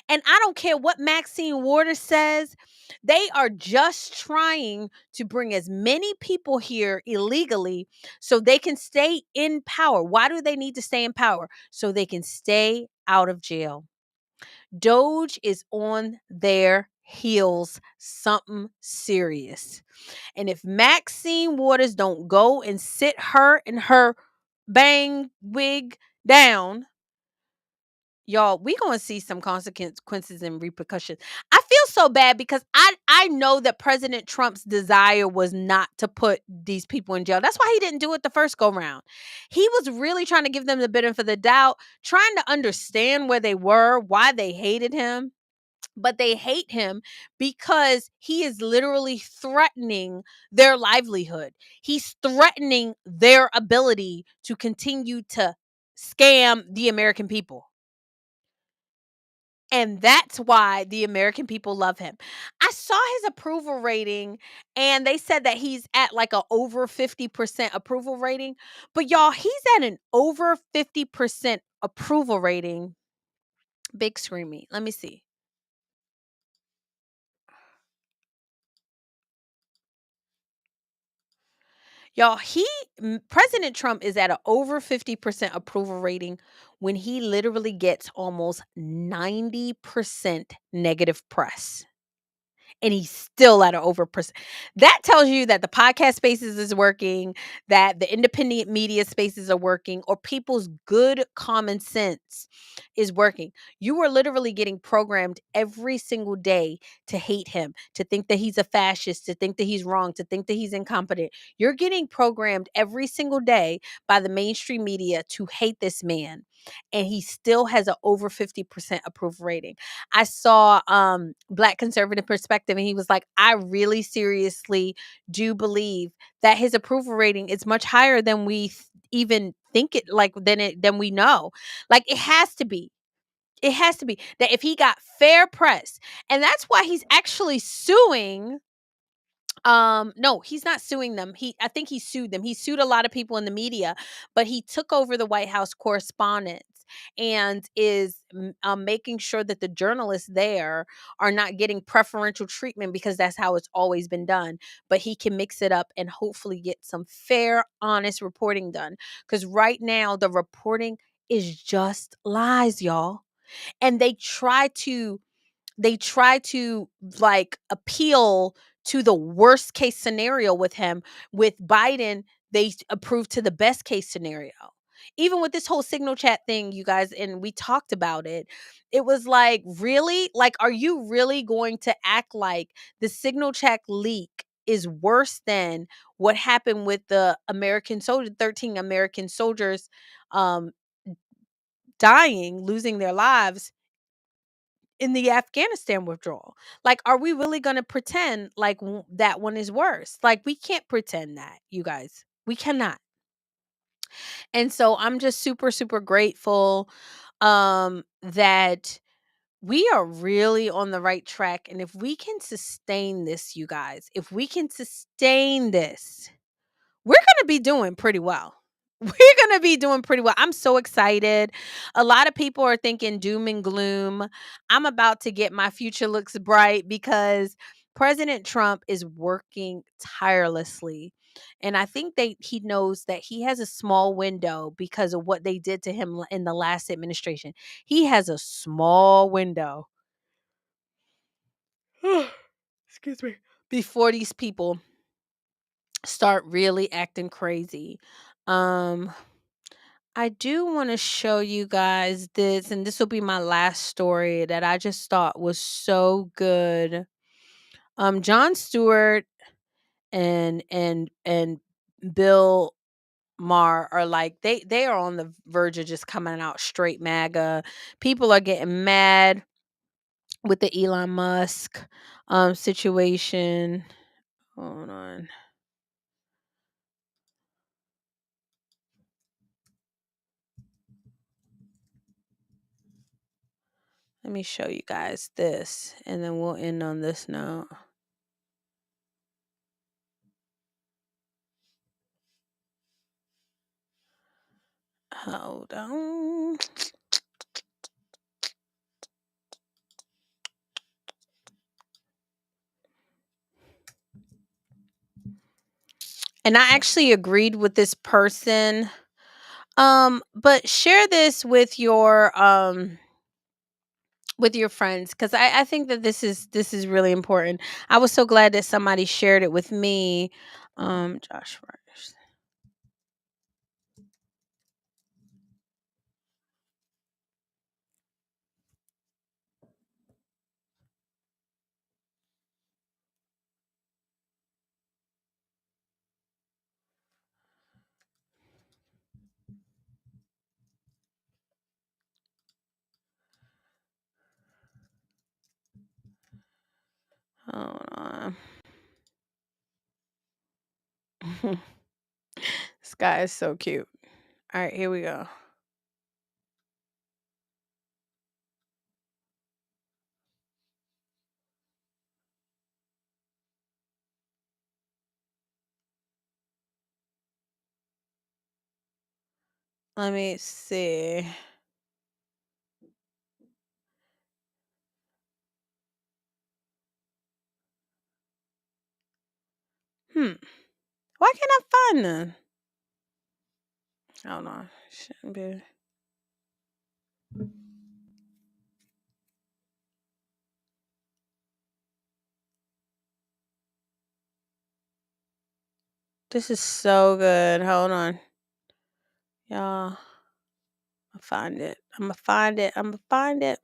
And I don't care what Maxine Waters says. They are just trying to bring as many people here illegally so they can stay in power. Why do they need to stay in power? So they can stay out of jail. Doge is on their heels, something serious. And if Maxine Waters don't go and sit her and her bang wig down, y'all, we gonna see some consequences and repercussions. I feel so bad because I know that President Trump's desire was not to put these people in jail. That's why he didn't do it the first go round. He was really trying to give them the benefit of the doubt, trying to understand where they were, why they hated him. But they hate him because he is literally threatening their livelihood. He's threatening their ability to continue to scam the American people. And that's why the American people love him. I saw his approval rating and they said that he's at like a over 50% approval rating. But y'all, he's at an over 50% approval rating. Big screamy. Let me see. Y'all, President Trump is at an over 50% approval rating when he literally gets almost 90% negative press. And he's still at an over percent. That tells you that the podcast spaces is working, that the independent media spaces are working, or people's good common sense is working. You are literally getting programmed every single day to hate him, to think that he's a fascist, to think that he's wrong, to think that he's incompetent. You're getting programmed every single day by the mainstream media to hate this man. And he still has an over 50% approval rating. I saw Black Conservative Perspective, and he was like, I really seriously do believe that his approval rating is much higher than we even think it, like than we know. Like it has to be. It has to be that if he got fair press, and that's why he's actually suing. No, he's not suing them. I think he sued them. He sued a lot of people in the media, but he took over the White House correspondence and is making sure that the journalists there are not getting preferential treatment because that's how it's always been done. But he can mix it up and hopefully get some fair, honest reporting done. Because right now the reporting is just lies, y'all. And they try to like appeal to the worst case scenario with him. With Biden, they approved to the best case scenario. Even with this whole signal chat thing, you guys, and we talked about it, it was like, really? Like, are you really going to act like the signal chat leak is worse than what happened with the 13 American soldiers dying, losing their lives in the Afghanistan withdrawal? Like, are we really going to pretend like that one is worse? Like, we can't pretend that, you guys. We cannot. And so I'm just super, super grateful that we are really on the right track. And if we can sustain this, you guys, if we can sustain this, we're going to be doing pretty well. we're going to be doing pretty well. I'm so excited. A lot of people are thinking doom and gloom. I'm about to get my future looks bright because President Trump is working tirelessly. And I think he knows that he has a small window because of what they did to him in the last administration. He has a small window. Excuse me. Before these people start really acting crazy. I do want to show you guys this, and this will be my last story that I just thought was so good. Jon Stewart and Bill Maher are like they are on the verge of just coming out straight MAGA. People are getting mad with the Elon Musk situation. Hold on. Let me show you guys this, and then we'll end on this note. Hold on. And I actually agreed with this person. But share this with your friends, because I think that this is really important. I was so glad that somebody shared it with me. Josh Myers. Hold on. This guy is so cute. All right, here we go. Let me see. Why can't I find them? Hold on. Shouldn't be. This is so good. Hold on. Y'all. I'll find it. I'm gonna find it. I'm gonna find it.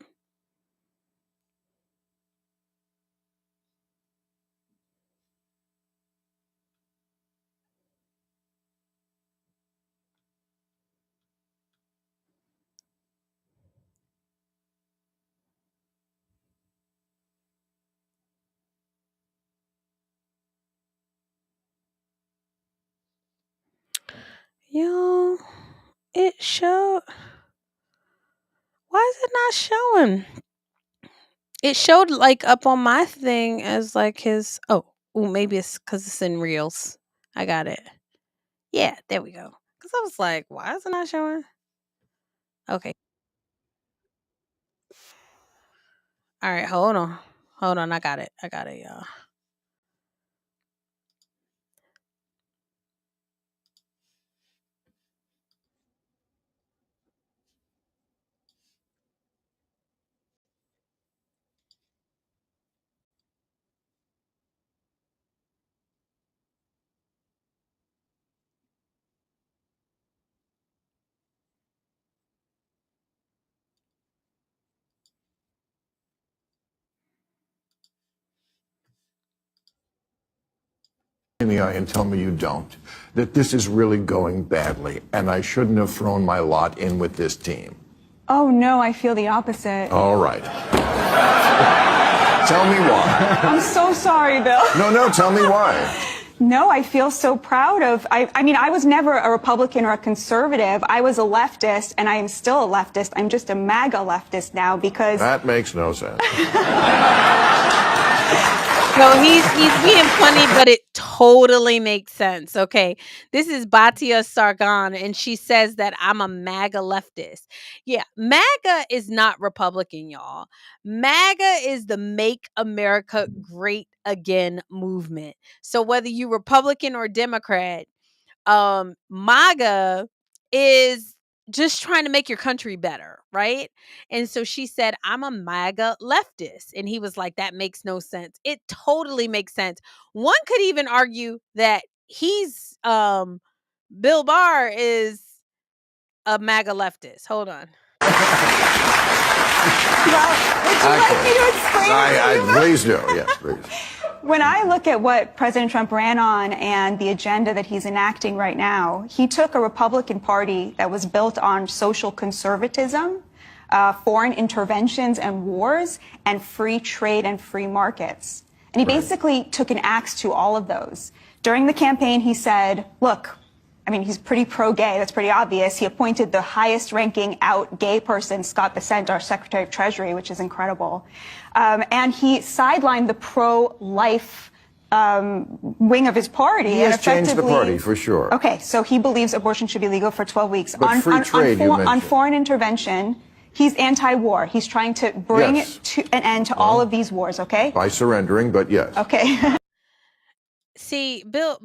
Yo, it showed. Why is it not showing? It showed like up on my thing as like his. Oh, maybe it's because it's in Reels. I got it. Yeah, there we go. Because I was like, why is it not showing? Okay. All right, hold on. Hold on. I got it. I got it, y'all. Me eye and tell me you don't, that this is really going badly, and I shouldn't have thrown my lot in with this team. Oh, no, I feel the opposite. All right. Tell me why. I'm so sorry, Bill. No, tell me why. No, I feel so proud of, I mean, I was never a Republican or a conservative. I was a leftist, and I am still a leftist. I'm just a MAGA leftist now because... That makes no sense. No, he's being funny, but it totally makes sense. Okay. This is Batia Sargon, and she says that I'm a MAGA leftist. Yeah. MAGA is not Republican, y'all. MAGA is the Make America Great Again movement. So whether you Republican or Democrat, MAGA is just trying to make your country better, right? And so she said, I'm a MAGA leftist. And he was like, that makes no sense. It totally makes sense. One could even argue that Bill Barr is a MAGA leftist. Hold on. Would you like me to explain it to you? Please do. Yes, please. When I look at what President Trump ran on and the agenda that he's enacting right now, he took a Republican Party that was built on social conservatism, foreign interventions and wars, and free trade and free markets. And he basically took an axe to all of those. During the campaign, he said, look, I mean, he's pretty pro-gay. That's pretty obvious. He appointed the highest ranking out gay person, Scott Bessent, our Secretary of Treasury, which is incredible. And he sidelined the pro-life wing of his party. He has changed the party, for sure. Okay, so he believes abortion should be legal for 12 weeks. But free trade, you mentioned. On foreign intervention, he's anti-war. He's trying to bring to an end to all of these wars, okay? By surrendering, but yes. Okay. See, Bill,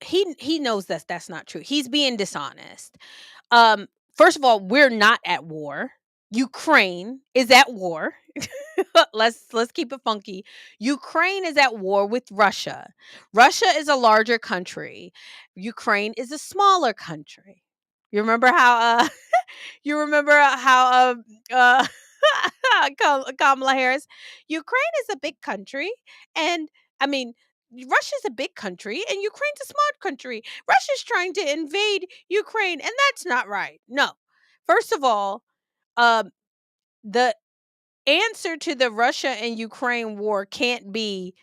he knows that's not true. He's being dishonest. First of all, we're not at war. Ukraine is at war. let's keep it funky. Ukraine is at war with Russia. Russia is a larger country. Ukraine is a smaller country. You remember how Kamala Harris, Ukraine is a big country, and I mean Russia's a big country and Ukraine's a small country. Russia's trying to invade Ukraine, and that's not right. No. First of all, the answer to the Russia and Ukraine war can't be,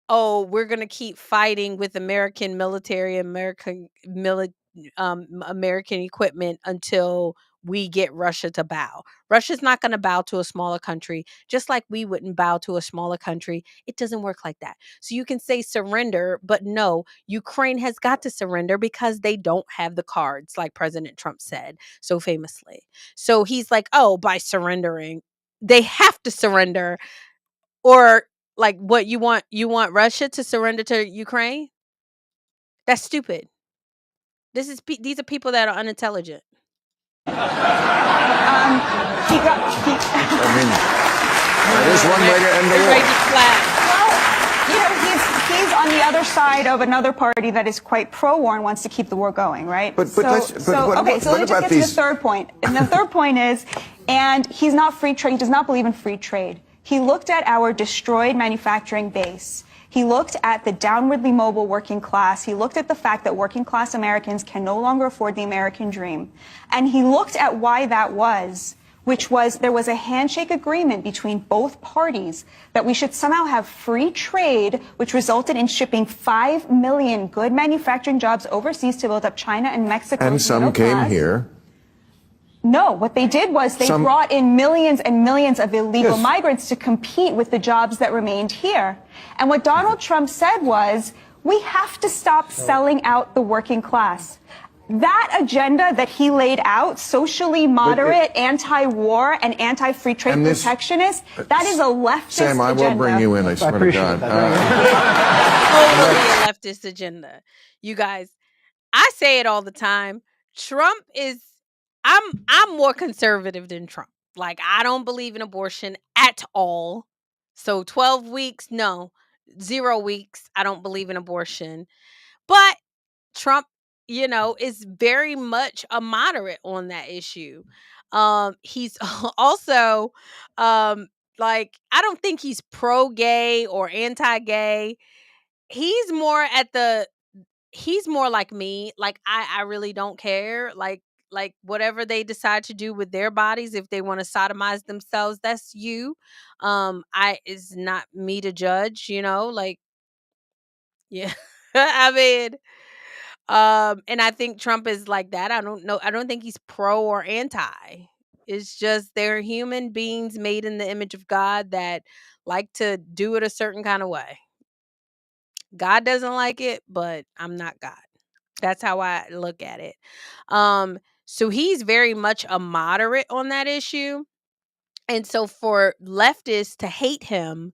oh, we're going to keep fighting with American military, American equipment until we get Russia to bow. Russia's not going to bow to a smaller country, just like we wouldn't bow to a smaller country. It doesn't work like that. So you can say surrender, but no, Ukraine has got to surrender because they don't have the cards, like President Trump said so famously. So he's like, oh, by surrendering, they have to surrender. Or like, what you want Russia to surrender to Ukraine? That's stupid. These are people that are unintelligent. There's one way to end the war. Well, he's on the other side of another party that is quite pro-war and wants to keep the war going, right? But let me just get to the third point. And the third point is, and he's not free trade, he does not believe in free trade. He looked at our destroyed manufacturing base. He looked at the downwardly mobile working class. He looked at the fact that working class Americans can no longer afford the American dream. And he looked at why that was, which was there was a handshake agreement between both parties that we should somehow have free trade, which resulted in shipping 5 million good manufacturing jobs overseas to build up China and Mexico. And some came here. No, what they did was they brought in millions and millions of illegal migrants to compete with the jobs that remained here. And what Donald Trump said was, we have to stop selling out the working class. That agenda that he laid out, socially moderate, anti-war, and anti-free trade protectionist, that is a leftist Sam, I will bring you in, I swear to God. Totally a leftist agenda. You guys, I say it all the time. Trump is, I'm more conservative than Trump. Like, I don't believe in abortion at all. So 12 weeks, no. 0 weeks, I don't believe in abortion. But Trump, is very much a moderate on that issue. He's also I don't think he's pro-gay or anti-gay. He's more like me. Like, I really don't care. Like whatever they decide to do with their bodies, if they want to sodomize themselves, that's you. It's not me to judge, like, yeah. I mean, and I think Trump is like that. I don't think he's pro or anti. It's just they're human beings made in the image of God that like to do it a certain kind of way. God doesn't like it, but I'm not God. That's how I look at it. So he's very much a moderate on that issue. And so for leftists to hate him,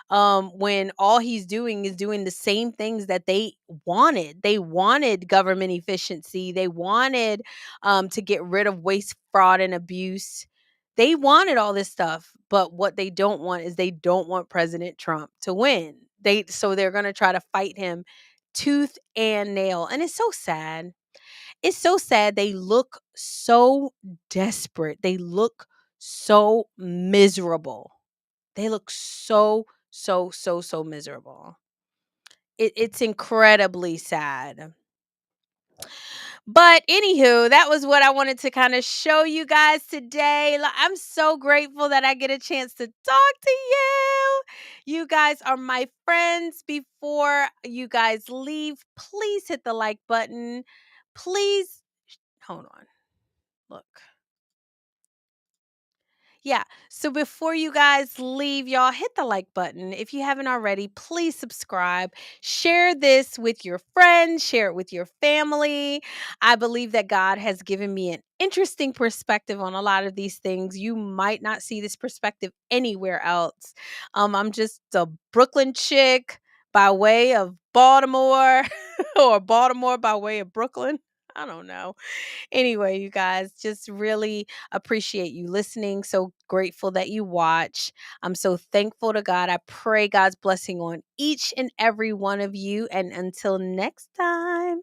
when all he's doing is doing the same things that they wanted. They wanted government efficiency. They wanted to get rid of waste, fraud, and abuse. They wanted all this stuff, but what they don't want is they don't want President Trump to win. So they're going to try to fight him tooth and nail, and it's so sad. It's so sad. They look so desperate. They look so miserable. They look so miserable. It's incredibly sad. But anywho, that was what I wanted to kind of show you guys today. I'm so grateful that I get a chance to talk to you. You guys are my friends. Before you guys leave, please hit the like button. Please hold on. Look. Yeah. So before you guys leave, y'all hit the like button. If you haven't already, please subscribe. Share this with your friends, share it with your family. I believe that God has given me an interesting perspective on a lot of these things. You might not see this perspective anywhere else. I'm just a Brooklyn chick by way of Baltimore or Baltimore by way of Brooklyn. I don't know. Anyway, you guys, just really appreciate you listening. So grateful that you watch. I'm so thankful to God. I pray God's blessing on each and every one of you. And until next time,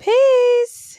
peace.